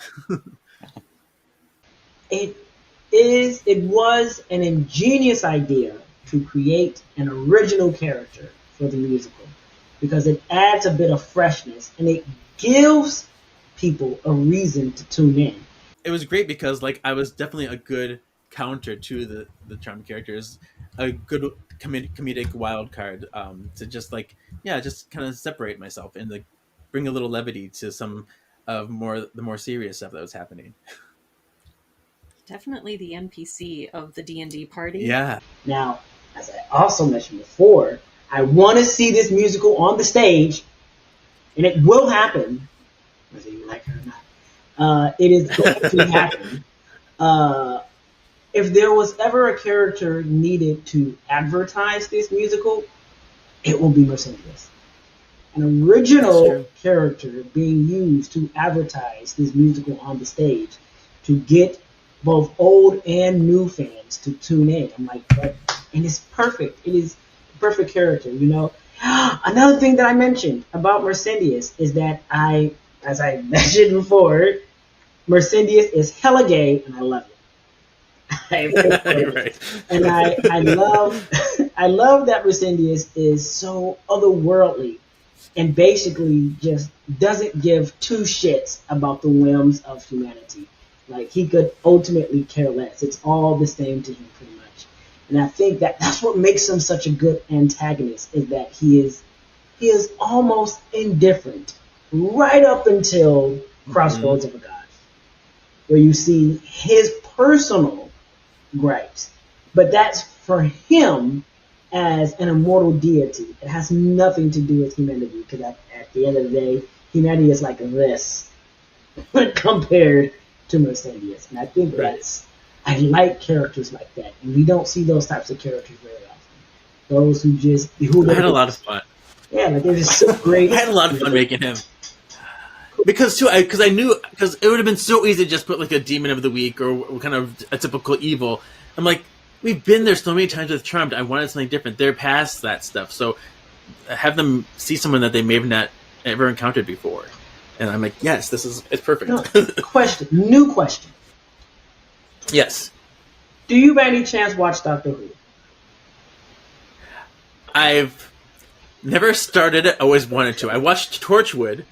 It was an ingenious idea to create an original character for the musical because it adds a bit of freshness and it gives people a reason to tune in. It was great because like I was definitely a good counter to the charm characters, a good comedic wild card, to just like just kind of separate myself and like bring a little levity to some of the more serious stuff that was happening. Definitely the NPC of the D&D party. Yeah. Now, as I also mentioned before, I want to see this musical on the stage, and it will happen, whether you like it or not. It is going to happen. If there was ever a character needed to advertise this musical, it will be Mercedes. An original character being used to advertise this musical on the stage to get both old and new fans to tune in. I'm like, and it's perfect. It is the perfect character, you know. Another thing that I mentioned about Mercedes is that as I mentioned before, Mercedes is hella gay, and I love it. Right. And I love that Mercedes is so otherworldly and basically just doesn't give two shits about the whims of humanity. Like, he could ultimately care less. It's all the same to him, pretty much. And I think that's what makes him such a good antagonist, is that he is almost indifferent right up until Crossroads of a God, where you see his personal gripes. But that's for him as an immortal deity. It has nothing to do with humanity, because at the end of the day, humanity is like this compared to Mercedes. And I think I like characters like that. And we don't see those types of characters very often. Those who I had a lot of fun. Yeah, like they're just so great. I had a lot of fun making him. Because I knew it would have been so easy to just put like a demon of the week or kind of a typical evil. I'm like, we've been there so many times with Charmed. I wanted something different. They're past that stuff, so have them see someone that they may have not ever encountered before. And I'm like, yes, it's perfect. No, new question. Yes. Do you by any chance watch Doctor Who? I've never started it. I always wanted to. I watched Torchwood.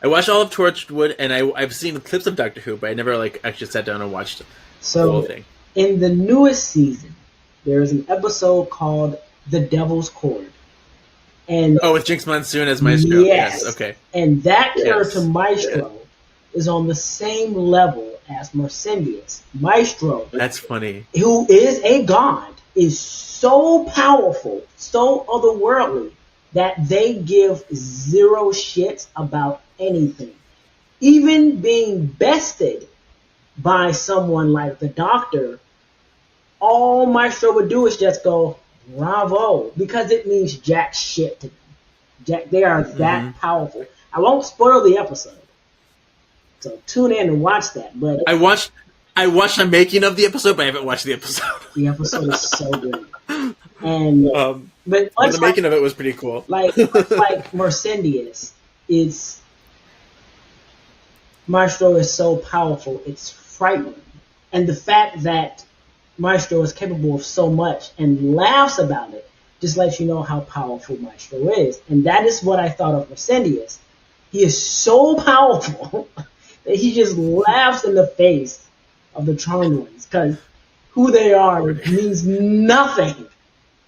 I watched all of Torchwood, and I've seen clips of Doctor Who, but I never actually sat down and watched the whole thing. In the newest season, there is an episode called The Devil's Cord. And with Jinx Monsoon as Maestro. Yes. Okay. And that character, Maestro, is on the same level as Mercedes. Maestro, that's funny, who is a god, is so powerful, so otherworldly, that they give zero shits about anything. Even being bested by someone like the Doctor, all Maestro would do is just go, bravo, because it means jack shit to them. They are that powerful. I won't spoil the episode, so tune in and watch that. But I watched the making of the episode, but I haven't watched the episode. The episode is so good, and but the making of it was pretty cool. Like Mercedes, Maestro is so powerful, it's frightening, and the fact that Maestro is capable of so much and laughs about it just lets you know how powerful Maestro is. And that is what I thought of Mercedes. He is so powerful that he just laughs in the face of the Charmed Ones, because who they are means nothing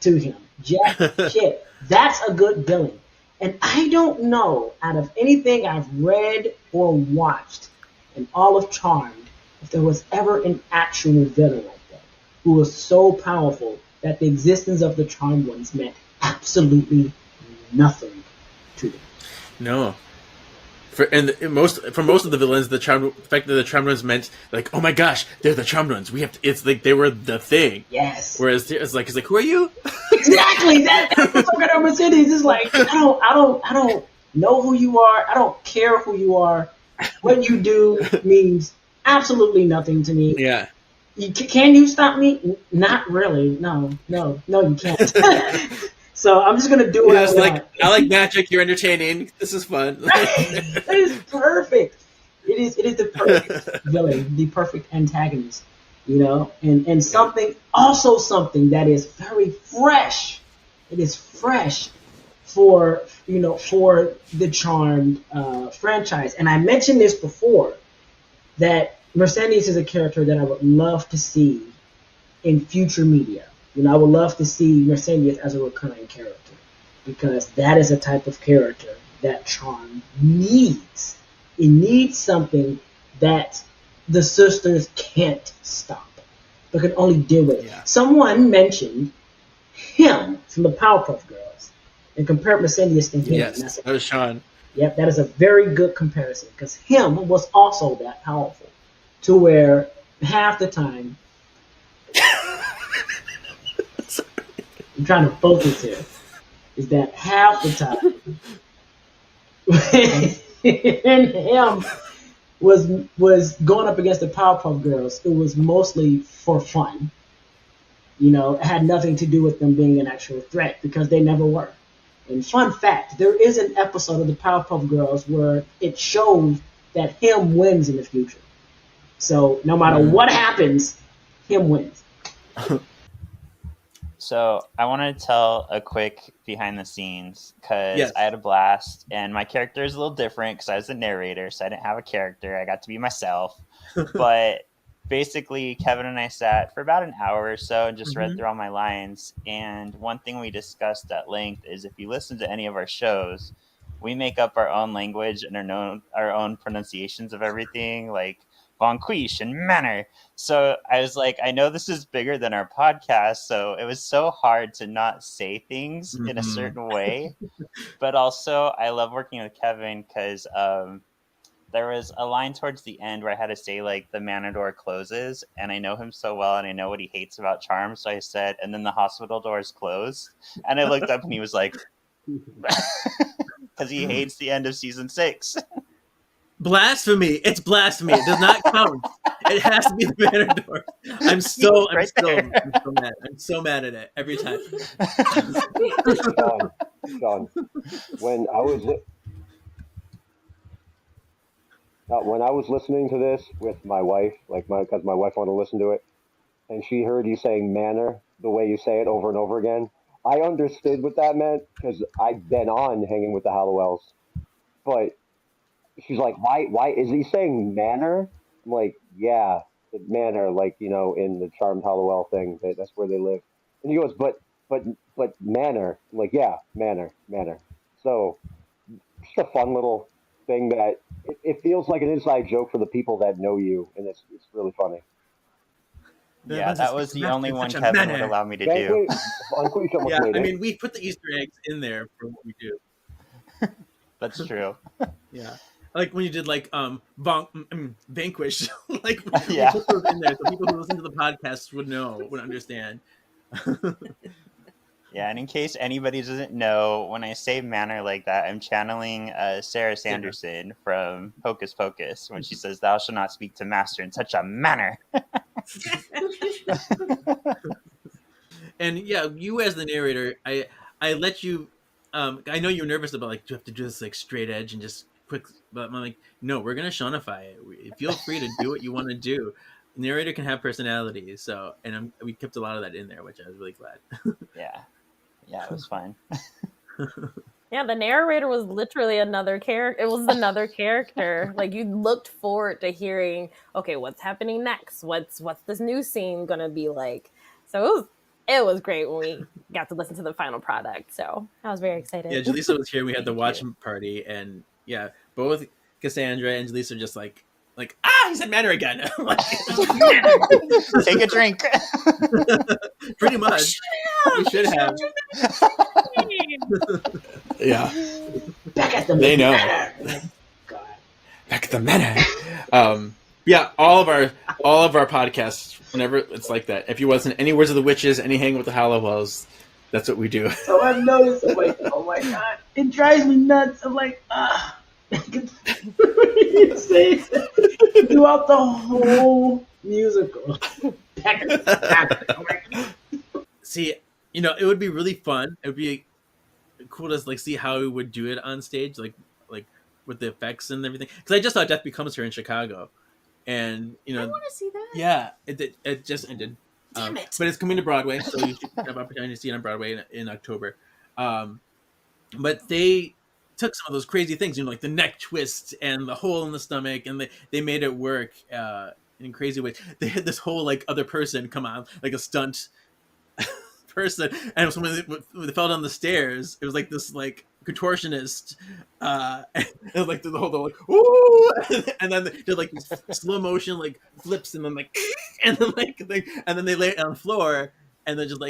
to him. Jack shit. That's a good villain. And I don't know, out of anything I've read or watched in all of Charmed, if there was ever an actual villain like that who was so powerful that the existence of the Charmed Ones meant absolutely nothing to them. No. For most of the villains, the fact that the Charmed Ones meant like, oh my gosh, they're the Charmed Ones. We have to. It's like they were the thing. Yes. Whereas it's like, who are you? Exactly. That's what I'm saying. It's like I don't know who you are. I don't care who you are. What you do means absolutely nothing to me. Yeah. Can you stop me? Not really. No, you can't. So I'm just gonna do what I want. I like magic. You're entertaining. This is fun. It is perfect. It is the perfect villain, the perfect antagonist. And something that is very fresh. It is fresh for the Charmed franchise. And I mentioned this before, that Mercedes is a character that I would love to see in future media. I would love to see Mercedes as a recurring character, because that is a type of character that Charmed needs. It needs something that the sisters can't stop, but can only deal with. Yeah. Someone mentioned him from the Powerpuff Girls and compared Mercedes to him. Yes, that was Sean. Yep, that is a very good comparison, because him was also that powerful, to where half the time I'm trying to focus here, is that half the time when him was going up against the Powerpuff Girls, it was mostly for fun. It had nothing to do with them being an actual threat, because they never were. And fun fact, there is an episode of the Powerpuff Girls where it shows that him wins in the future. So no matter what happens, him wins. So I want to tell a quick behind the scenes, because Yes. I had a blast, and my character is a little different because I was the narrator, so I didn't have a character. I got to be myself. But basically, Kevin and I sat for about an hour or so and just read through all my lines. And one thing we discussed at length is, if you listen to any of our shows, we make up our own language and our own pronunciations of everything, like Bonquiche and Manor. So I was like, I know this is bigger than our podcast, so it was so hard to not say things in a certain way. But also, I love working with Kevin, because there was a line towards the end where I had to say, like, the manor door closes, and I know him so well, and I know what he hates about Charm, so I said, and then the hospital doors close. And I looked up, and he was like, because he hates the end of season 6. Blasphemy! It's blasphemy. It does not count. It has to be the Manor Door. I'm so mad. I'm so mad at it every time. Sean, when I was listening to this with my wife, because my wife wanted to listen to it, and she heard you saying manor the way you say it over and over again, I understood what that meant, because I've been on Hanging with the Hallowells. But she's like, why is he saying manor? I'm like, yeah, the manor, like, in the Charmed Hallowell thing, that's where they live. And he goes, but manor. I'm like, yeah, manor. So just a fun little thing that it feels like an inside joke for the people that know you, and it's really funny. Yeah, that was the only one Kevin would allow me to do. Yeah, I mean, we put the Easter eggs in there for what we do. That's true. Yeah. Like when you did Vanquish, like Yeah. we put those in there so people who listen to the podcast would understand. Yeah, and in case anybody doesn't know, when I say manner like that, I'm channeling Sarah Sanderson from Hocus Pocus when she says, "Thou shalt not speak to master in such a manner." And yeah, you as the narrator, I let you. I know you're nervous about do you have to do this straight edge and just quick, but I'm like, no, we're gonna Seanify it. Feel free to do what you want to do. The narrator can have personality, so we kept a lot of that in there, which I was really glad. Yeah, it was fun. Yeah, the narrator was literally another character. It was another character. Like, you looked forward to hearing, okay, what's happening next? What's this new scene gonna be like? So it was great when we got to listen to the final product. So I was very excited. Yeah, Jaleesa was here. We had the Thank watch you. party, and yeah, both Cassandra and Jaleesa are just like, he said manner again. I'm like, Take a drink. pretty much. You should have. Yeah, Back at the they know. God. Back at the manor. Yeah, all of our podcasts, whenever it's like that. If you wasn't any Words of the Witches, any Hang with the Halliwells, that's what we do. So I've noticed, I'm like, oh my God, it drives me nuts. I'm like, you say throughout the whole musical. Back at the I'm like, See, it would be really fun. It would be cool to see how we would do it on stage, like with the effects and everything. Because I just saw Death Becomes Her in Chicago, and I want to see that. yeah, it just ended. Damn it. But it's coming to Broadway, so you should have opportunity to see it on Broadway in October. But they took some of those crazy things, like the neck twist and the hole in the stomach, and they made it work in crazy ways. They had this whole other person come on, like a stunt person, and when they fell down the stairs, it was like this contortionist, and the whole ooh, and then they did slow motion flips, and then and then they lay it on the floor, and then just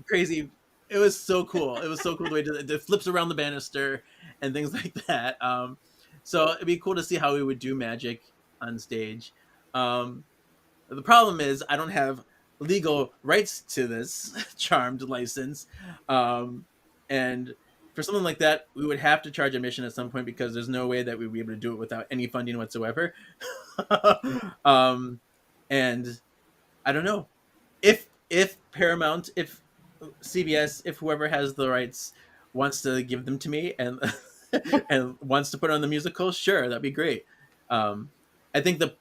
crazy. It was so cool. It was so cool the way it flips around the banister and things like that. So it'd be cool to see how we would do magic on stage. The problem is I don't have legal rights to this Charmed license, and for something like that, we would have to charge admission at some point because there's no way that we'd be able to do it without any funding whatsoever. And I don't know if Paramount, if CBS, if whoever has the rights wants to give them to me and and wants to put on the musical, sure, that'd be great. I think the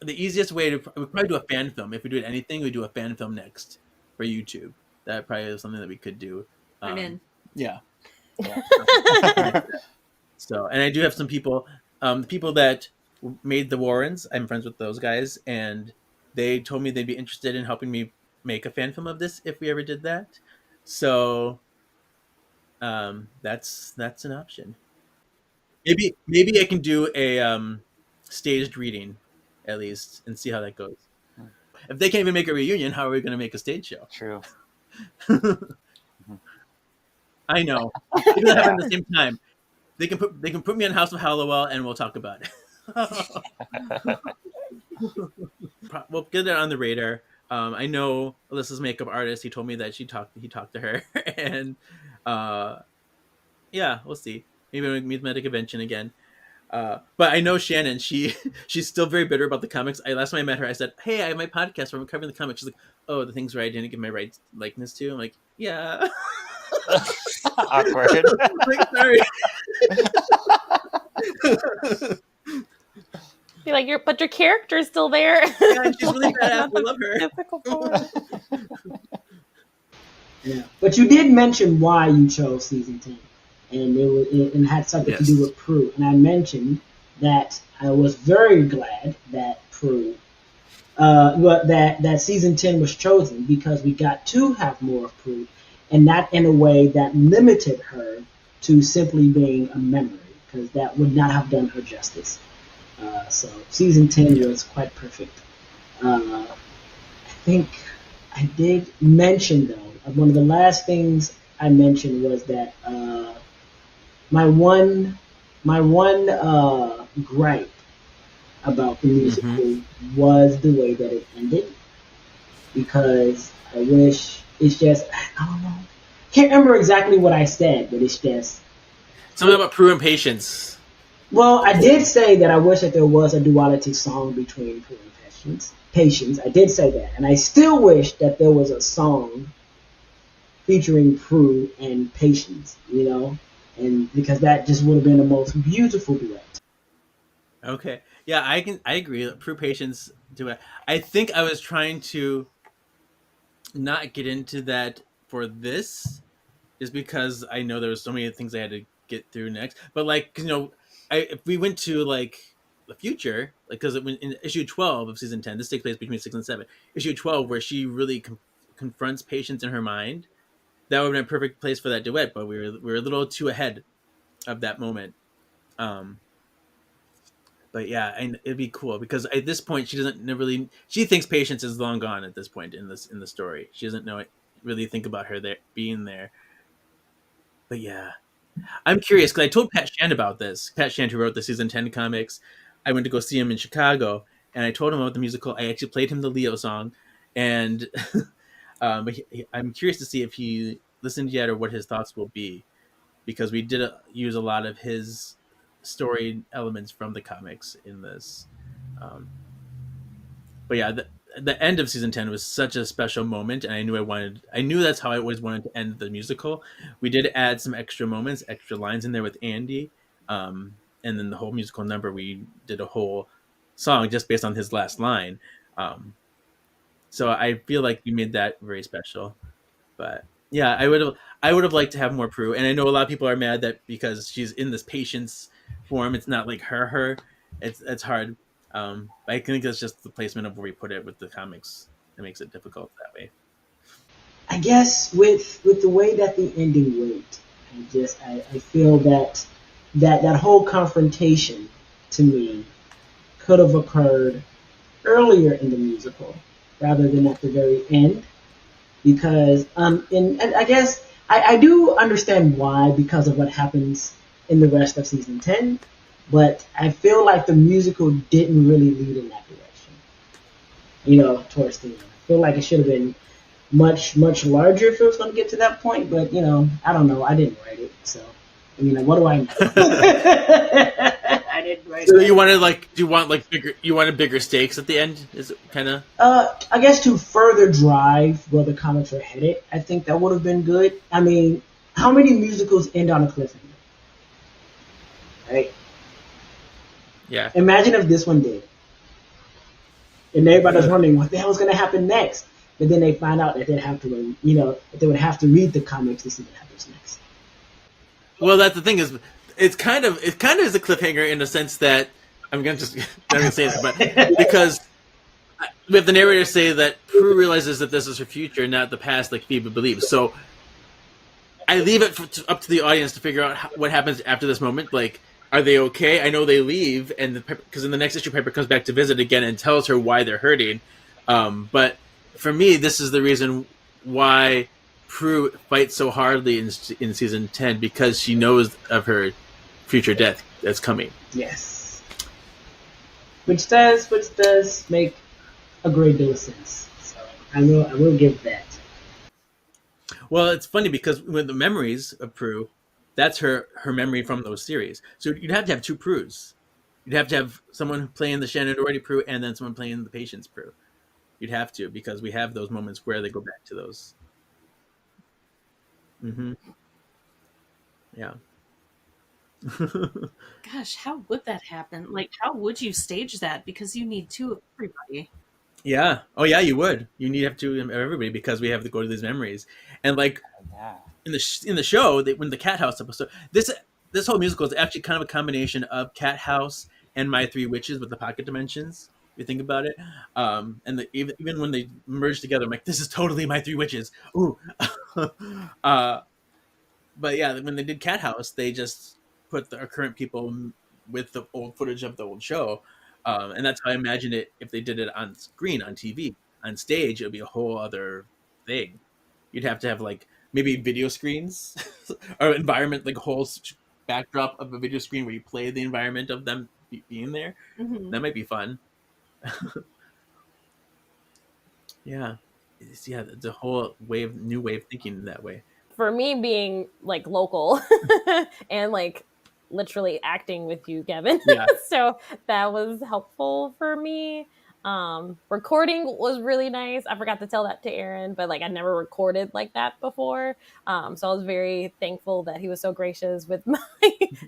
easiest way to we'd probably do a fan film. If we do anything, we do a fan film next for YouTube. That probably is something that we could do. I'm in. Yeah. So, and I do have some people, the people that made the Warrens. I'm friends with those guys, and they told me they'd be interested in helping me make a fan film of this if we ever did that. So, that's an option. Maybe I can do a staged reading at least and see how that goes. If they can't even make a reunion, how are we going to make a stage show? True. I know. Maybe they'll have it at the same time. They can put me on House of Halliwell and we'll talk about it. We'll get it on the radar. I know Alyssa's makeup artist. He told me that he talked to her, and yeah, we'll see. Maybe we'll meet at a convention again. But I know Shannon. She's still very bitter about the comics. Last time I met her, I said, "Hey, I have my podcast where I'm covering the comics." She's like, "Oh, the things where I didn't give my right likeness to." I'm like, "Yeah." Awkward. Sorry. You're like, but your character's still there. Yeah, she's really badass. I love her. Typical form. Yeah, but you did mention why you chose season 10, and it had something to do with Prue. And I mentioned that I was very glad that Prue, that season 10 was chosen because we got to have more of Prue, and not in a way that limited her to simply being a memory, because that would not have done her justice. So season 10 was quite perfect. I think I did mention, though, one of the last things I mentioned was that my one gripe about the musical was the way that it ended, because I wish it's just, I don't know, can't remember exactly what I said, but it's just something about Prue and Patience. Well, I did say that I wish that there was a duality song between Prue and Patience. I did say that, and I still wish that there was a song featuring Prue and Patience, and because that just would have been the most beautiful duet. Okay, yeah, I agree. Prue, Patience duet. I think I was trying to not get into that for this, just because I know there was so many things I had to get through next. But if we went to the future, because in issue 12 of season 10, this takes place between 6 and 7. Issue 12, where she really confronts Patience in her mind, that would have been a perfect place for that duet. But we were a little too ahead of that moment. But yeah, and it'd be cool because at this point she doesn't really. She thinks Patience is long gone at this point in the story. She doesn't really think about her there being there. But yeah, I'm curious because I told Pat Shand about this. Pat Shand, who wrote the season 10 comics, I went to go see him in Chicago, and I told him about the musical. I actually played him the Leo song, and but I'm curious to see if he listened yet or what his thoughts will be, because we did use a lot of his story elements from the comics in this. But yeah, the end of season 10 was such a special moment, and I knew that's how I always wanted to end the musical. We did add some extra moments, extra lines in there with Andy, and then the whole musical number, we did a whole song just based on his last line. So I feel like we made that very special. But yeah, I would have liked to have more Prue, and I know a lot of people are mad that because she's in this Patience form, it's not like her. It's hard. I think it's just the placement of where we put it with the comics that makes it difficult that way. I guess with the way that the ending went, I feel that whole confrontation to me could have occurred earlier in the musical rather than at the very end, because and I guess I do understand why, because of what happens in the rest of season 10, but I feel like the musical didn't really lead in that direction, towards the end. I feel like it should have been much, much larger if it was going to get to that point, but, I don't know. I didn't write it, so, what do I know? I didn't write it. So you wanted bigger stakes at the end? Is it kind of? I guess to further drive where the comics are headed, I think that would have been good. I mean, how many musicals end on a cliffhanger? Right? Yeah. Imagine if this one did. And everybody was wondering what the hell was going to happen next. But then they find out that they'd have to, that they would have to read the comics to see what happens next. Well, that's the thing is, it kind of is a cliffhanger in the sense that I'm going to say this, but because we have the narrator say that Prue realizes that this is her future, not the past, like Phoebe believes. So I leave it up to the audience to figure out what happens after this moment. Like, are they okay? I know they leave, and because in the next issue, Piper comes back to visit again and tells her why they're hurting. But for me, this is the reason why Prue fights so hardly in season 10, because she knows of her future death that's coming. Yes, which does make a great deal of sense. So I will give that. Well, it's funny because with the memories of Prue, that's her memory from those series. So you'd have to have two Prues. You'd have to have someone playing the Shannon Doherty Prue and then someone playing the Patience Prue. You'd have to, because we have those moments where they go back to those. Mm-hmm. Yeah. Gosh, how would that happen? Like, how would you stage that? Because you need two of everybody. Yeah. Oh, yeah, you would. You need to have two of everybody because we have to go to these memories. And like in the show, when the Cat House episode, this whole musical is actually kind of a combination of Cat House and My Three Witches with the pocket dimensions. If you think about it, and even when they merge together, I'm like, this is totally My Three Witches. Ooh. But yeah, when they did Cat House, they just put our current people with the old footage of the old show. And that's how I imagine it. If they did it on screen, on TV, on stage, it would be a whole other thing. You'd have to have like maybe video screens or environment, like a whole backdrop of a video screen where you play the environment of them being there. Mm-hmm. That might be fun. Yeah. The whole new way of thinking that way. For me, being like local and like literally acting with you, Kevin. Yeah. So that was helpful for me. Recording was really nice. I forgot to tell that to Aaron, but like I never recorded like that before. So I was very thankful that he was so gracious with my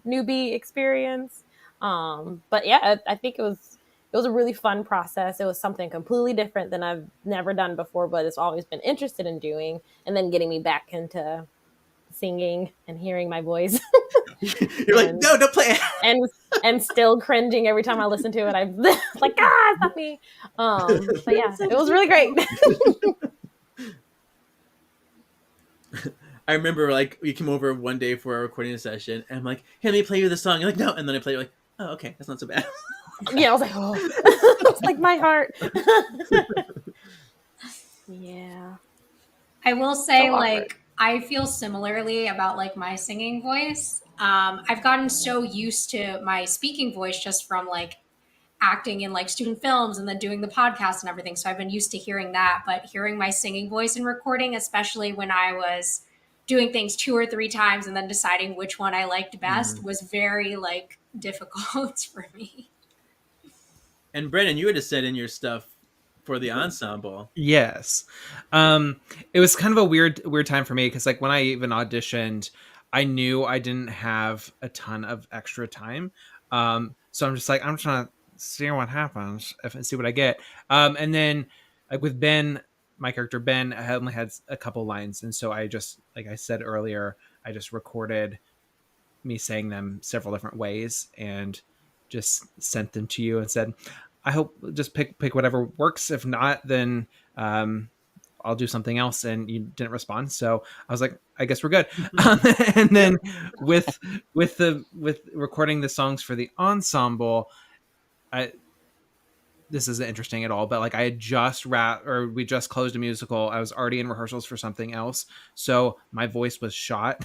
newbie experience. But yeah, I think it was a really fun process. It was something completely different than I've never done before, but it's always been interested in doing, and then getting me back into singing and hearing my voice. You're like, no, don't play it. And still cringing every time I listen to it. I'm like, it's not me. But yeah, it was really great. I remember like we came over one day for a recording session, and I'm like, "Hey, let me play you the song." You're like, "No," and then I play. You're like, "Oh, okay, that's not so bad." Yeah, I was like, oh, it's like my heart. Yeah. I will say, So awkward. like, I feel similarly about like my singing voice. I've gotten so used to my speaking voice just from like acting in like student films and then doing the podcast and everything. So I've been used to hearing that, but hearing my singing voice in recording, especially when I was doing things 2 or 3 times and then deciding which one I liked best, was very like difficult for me. And Brennan, you had to send in your stuff for the ensemble. Yes. It was kind of a weird time for me because like when I even auditioned, I knew I didn't have a ton of extra time. So I'm just like, I'm trying to see what happens and see what I get. And then like with Ben, my character Ben, I only had a couple lines, and so I just, like I said earlier, I just recorded me saying them several different ways and just sent them to you and said, I hope just pick whatever works. If not, then I'll do something else. And you didn't respond, so I was like, I guess we're good. And then with recording the songs for the ensemble, this isn't interesting at all, but like I had just we just closed a musical. I was already in rehearsals for something else, so my voice was shot.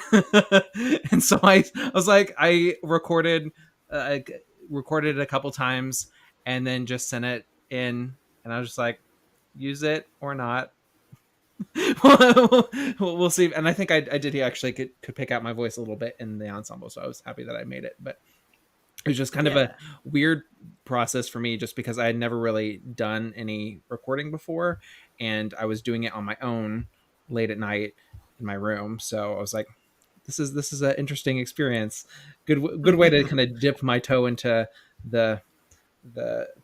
And so I was like, I recorded it a couple times and then just sent it in, and I was just like, use it or not. We'll see. And I think I did actually could pick out my voice a little bit in the ensemble, so I was happy that I made it. But it was just kind of a weird process for me, just because I had never really done any recording before, and I was doing it on my own late at night in my room. So I was like, this is an interesting experience. Good way to kind of dip my toe into the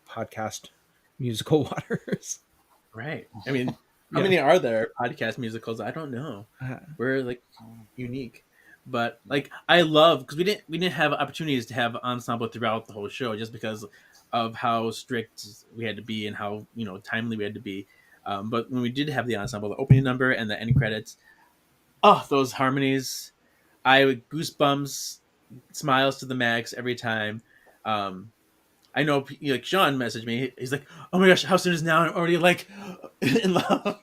podcast musical waters. Right. I mean, how many are there podcast musicals? I don't know. We're like unique. But like I love, because we didn't have opportunities to have ensemble throughout the whole show just because of how strict we had to be and how timely we had to be. But when we did have the ensemble, the opening number and the end credits, those harmonies, I would goosebumps, smiles to the max every time. I know, like Sean messaged me. He's like, "Oh my gosh, how soon is now? I'm already like in love."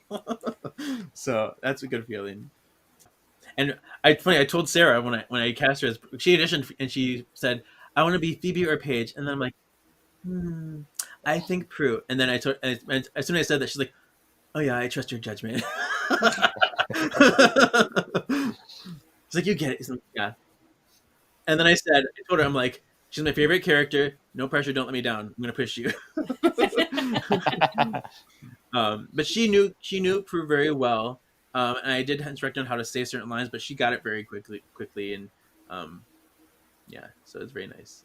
So that's a good feeling. And I told Sarah when I cast her, she auditioned and she said, "I want to be Phoebe or Paige," and then I'm like, I think Prue. And then and as soon as I said that, she's like, "Oh yeah, I trust your judgment." She's like, "You get it." He's like, "Yeah." And then I told her, I'm like, "She's my favorite character. No pressure. Don't let me down. I'm gonna push you." But she knew Prue very well. And I did instruct on how to say certain lines, but she got it very quickly, and so it's very nice.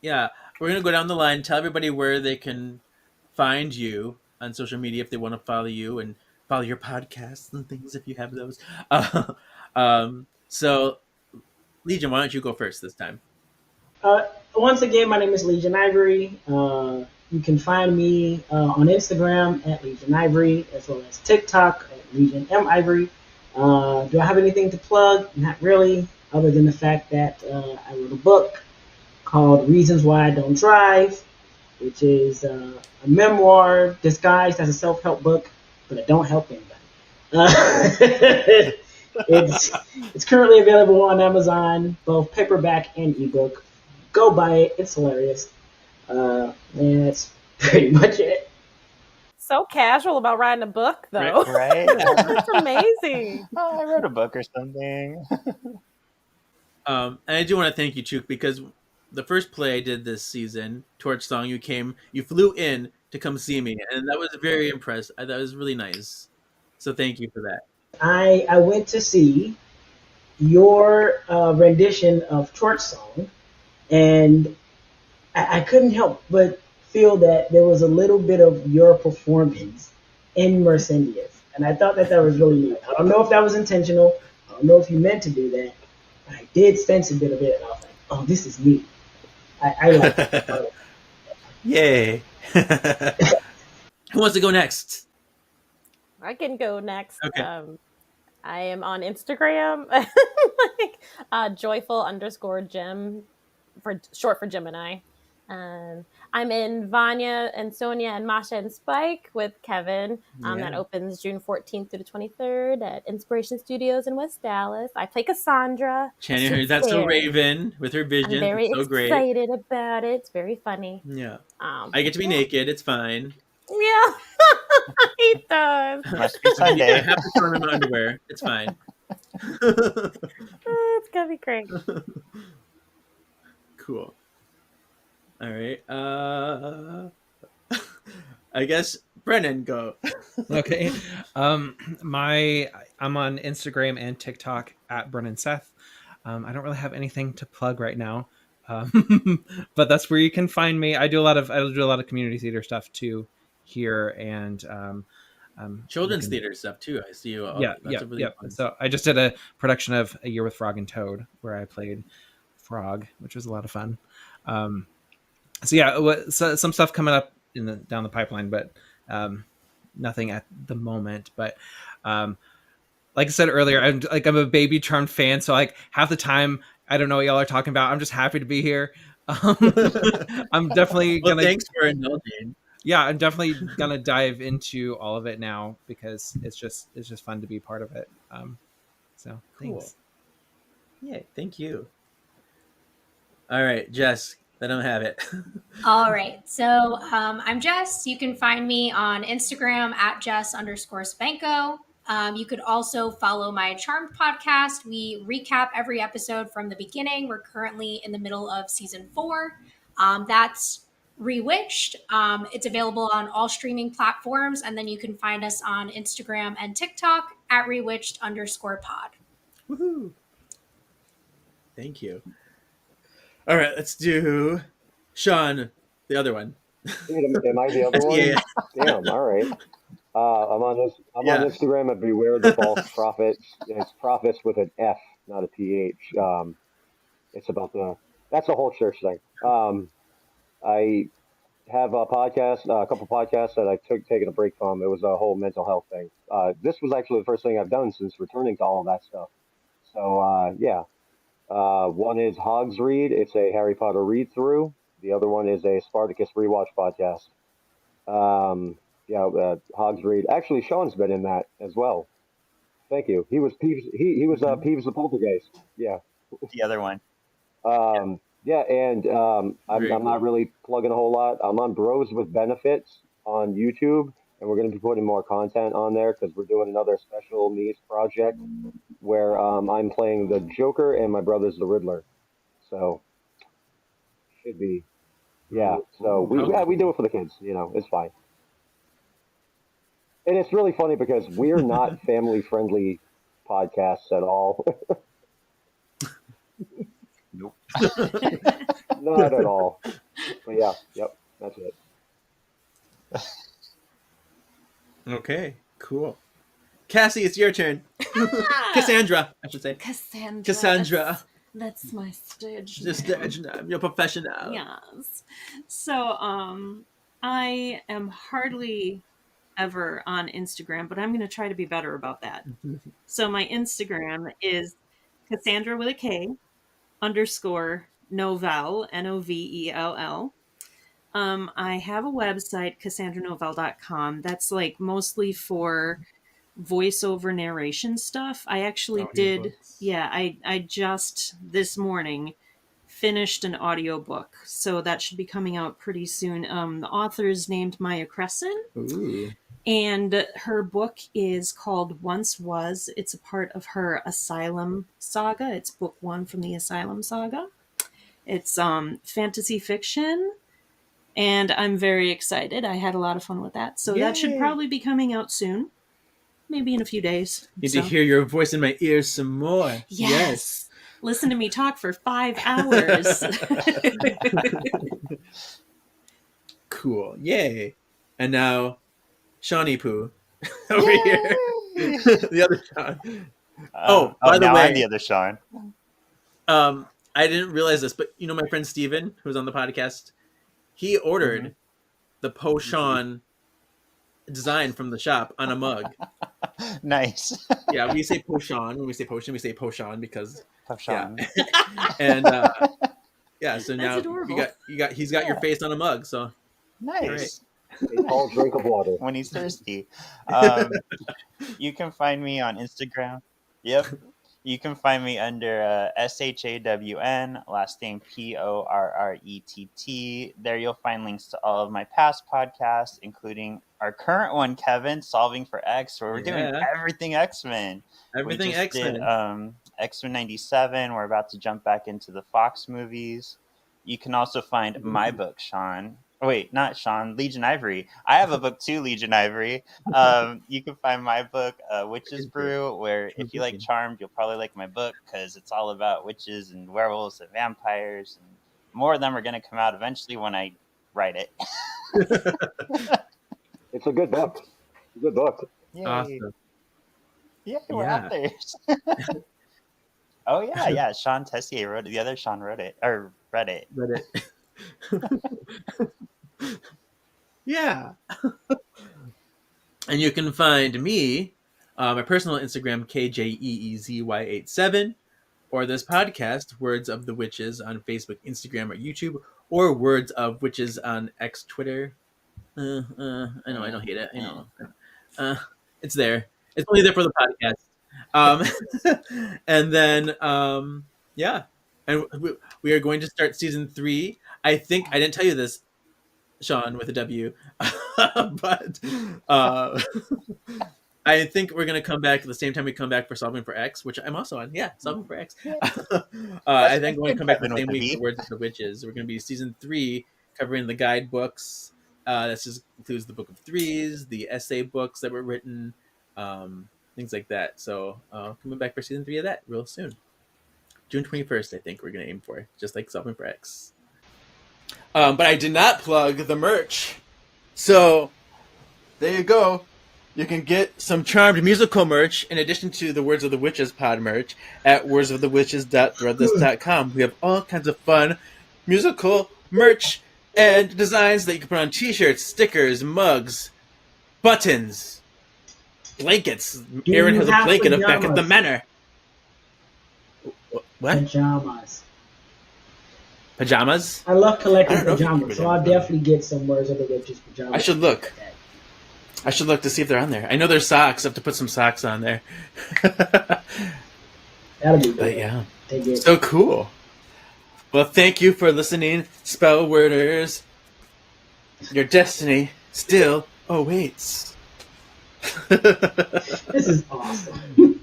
Yeah, we're gonna go down the line. Tell everybody where they can find you on social media if they want to follow you and follow your podcasts and things if you have those. So, Legion, why don't you go first this time? Once again, my name is Legion Ivory. You can find me on Instagram at Legion Ivory, as well as TikTok at Legion M Ivory. Do I have anything to plug? Not really, other than the fact that I wrote a book called Reasons Why I Don't Drive, which is a memoir disguised as a self-help book, but I don't help anybody. It's currently available on Amazon, both paperback and ebook. Go buy it. It's hilarious. And that's pretty much it. So casual about writing a book, though. Right? That's amazing. Oh, I wrote a book or something. And I do want to thank you, Chook, because the first play I did this season, Torch Song, you flew in to come see me, and that was very impressive. That was really nice. So thank you for that. I went to see your rendition of Torch Song, and I couldn't help but feel that there was a little bit of your performance in Mercendius, and I thought that was really neat. I don't know if that was intentional. I don't know if you meant to do that, but I did sense a bit of it, and I was like, oh, this is neat. I like it. Yay! Who wants to go next? I can go next. Okay. I am on Instagram, joyful_Gem, for short for Gemini. I'm in Vanya and Sonia and Masha and Spike with Kevin. That Yeah. opens June 14th through the 23rd at Inspiration Studios in West Dallas. I play Cassandra. Channing heard that's so Sincere. Raven with her I'm vision. very It's so great. excited about it. It's very funny. Yeah. I I get to be naked. It's fine. Yeah, he does. Must be I Sunday. have to throw in my underwear. It's fine. Oh, it's gonna be great. Cool. All right. I guess Brennan, go. Okay. I'm on Instagram and TikTok at Brennan Seth. I don't really have anything to plug right now, but that's where you can find me. I do a lot of community theater stuff too here, and Children's you can- theater stuff too. I see you. All, Yeah, that's yeah, really yeah. fun. So I just did a production of A Year with Frog and Toad where I played Frog, which was a lot of fun. So yeah, some stuff coming up down the pipeline, but nothing at the moment. But like I said earlier, I'm a Baby Charmed fan, so like half the time I don't know what y'all are talking about. I'm just happy to be here. I'm definitely Well, gonna. thanks for indulging. Yeah, I'm definitely gonna dive into all of it now because it's just fun to be part of it. So Cool. thanks. Yeah, thank you. All right, Jess, let them have it. All right. So I'm Jess. You can find me on Instagram at Jess_Spanko. You could also follow my Charmed podcast. We recap every episode from the beginning. We're currently in the middle of season 4. That's Rewitched. It's available on all streaming platforms. And then you can find us on Instagram and TikTok at Rewitched_pod. Woohoo! Thank you. All right, let's do Sean, the other one. Am I the other one? Yeah. Damn. All right. I'm on Yeah. Instagram at Beware the False Prophets. It's prophets with an F, not a PH. It's about that's the whole church thing. I have a podcast, a couple podcasts that I taken a break from. It was a whole mental health thing. This was actually the first thing I've done since returning to all of that stuff. So yeah. One is Hogs Read. It's a Harry Potter read through. The other one is a Spartacus rewatch podcast. Hogs Read. Actually, Sean's been in that as well. Thank you. He was Peeves. He was Peeves the Poltergeist. Yeah. The other one. Yeah, and I'm not really plugging a whole lot. I'm on Bros with Benefits on YouTube, and we're going to be putting more content on there because we're doing another special needs project where I'm playing the Joker and my brother's the Riddler. So should be, yeah. So we do it for the kids. You know, it's fine. And it's really funny because we're not family friendly podcasts at all. Nope. Not at all. But yeah, yep, that's it. Okay, cool. Cassie, it's your turn. Cassandra, I should say. Cassandra. That's my stage. Just name. you're professional. Yes. So I am hardly ever on Instagram, but I'm going to try to be better about that. So my Instagram is Cassandra with a K _ Novell, Novell. I have a website, CassandraNovell.com. That's like mostly for voiceover narration stuff. I actually did. Yeah, I just this morning finished an audiobook, so that should be coming out pretty soon. The author is named Maya Crescent. Ooh. And her book is called Once Was. It's a part of her Asylum saga. It's book 1 from the Asylum saga. It's fantasy fiction, and I'm very excited. I had a lot of fun with that. So that should Yay. probably be coming out soon. Maybe in a few days. Need So- to hear your voice in my ears some more. Yes. Listen to me talk for 5 hours. Cool. Yay. And now, Shawnee Poo over here. The other Sean. By the now way, I'm the other Sean. I didn't realize this, but you know my friend Steven, who's on the podcast, he ordered the Po Sean design from the shop on a mug. Nice. Yeah, we say Po Sean. When we say potion, we say Po Sean because Sean. and yeah, so now adorable. he's got your face on a mug, so Nice. A tall drink of water. When he's thirsty. You can find me on Instagram. Yep. You can find me under SHAWN, last name PORRETT. There you'll find links to all of my past podcasts, including our current one, Kevin, Solving for X, where we're doing everything X-Men. Everything We just X-Men. did, X-Men 97. We're about to jump back into the Fox movies. You can also find my book, Sean. Wait, not Sean, Legion Ivory. I have a book too, Legion Ivory. You can find my book, Witch's Brew, where if you like Charmed, you'll probably like my book because it's all about witches and werewolves and vampires. And more of them are going to come out eventually when I write it. It's a good book. Good book. Yay. Awesome. Yeah, we're out there. Oh, yeah. Sean Tessier wrote it. The other Sean wrote it, or read it. Yeah. And you can find me, my personal Instagram, KJEEZY87, or this podcast, Words of the Witches, on Facebook, Instagram, or YouTube, or Words of Witches on X, Twitter. I know, I don't hate it. I know. It's there. It's only there for the podcast. And then, yeah. And we are going to start season 3. I think I didn't tell you this, Sean, with a W, but I think we're going to come back at the same time we come back for Solving for X, which I'm also on. Yeah, Solving for X. I think we're going to come back the same week for Words of the Witches. We're going to be season 3, covering the guidebooks. This just includes the Book of Threes, the essay books that were written, things like that. So coming back for season 3 of that real soon. June 21st, I think we're going to aim for, just like Solving for X. But I did not plug the merch. So there you go. You can get some Charmed musical merch in addition to the Words of the Witches pod merch at wordsofthewitches.threadless.com. We have all kinds of fun musical merch and designs that you can put on t-shirts, stickers, mugs, buttons, blankets. Aaron has a blanket up back at the manor. What? Pajamas? I love collecting pajamas, so I'll definitely get some Words of the Witches pajamas. I should look. I should look to see if they're on there. I know there's socks. I have to put some socks on there. That'll be good. But yeah, so cool. Well, thank you for listening, Spell Worders. Your destiny still awaits. This is awesome.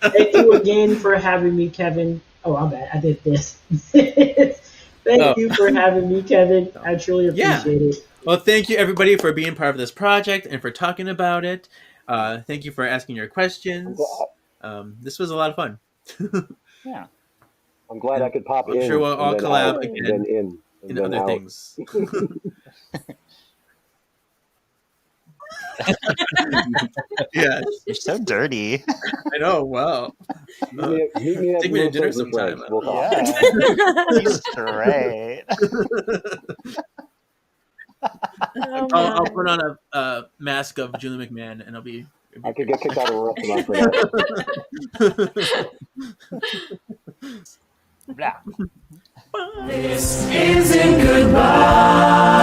Thank you again for having me, Kevin. Oh, I'm bad. I did this. Thank you for having me, Kevin. I truly appreciate it. Well, thank you, everybody, for being part of this project and for talking about it. Thank you for asking your questions. This was a lot of fun. Yeah. I'm glad I could pop in. I'm sure we'll all collab out, again in other out. things. Yeah, you're so dirty. I know. Well, take me to dinner sometime. Yeah, he's straight. I'll put on a mask of Julie McMahon, and I'll be. I could get kicked out of a restaurant for that. Blah. This isn't goodbye.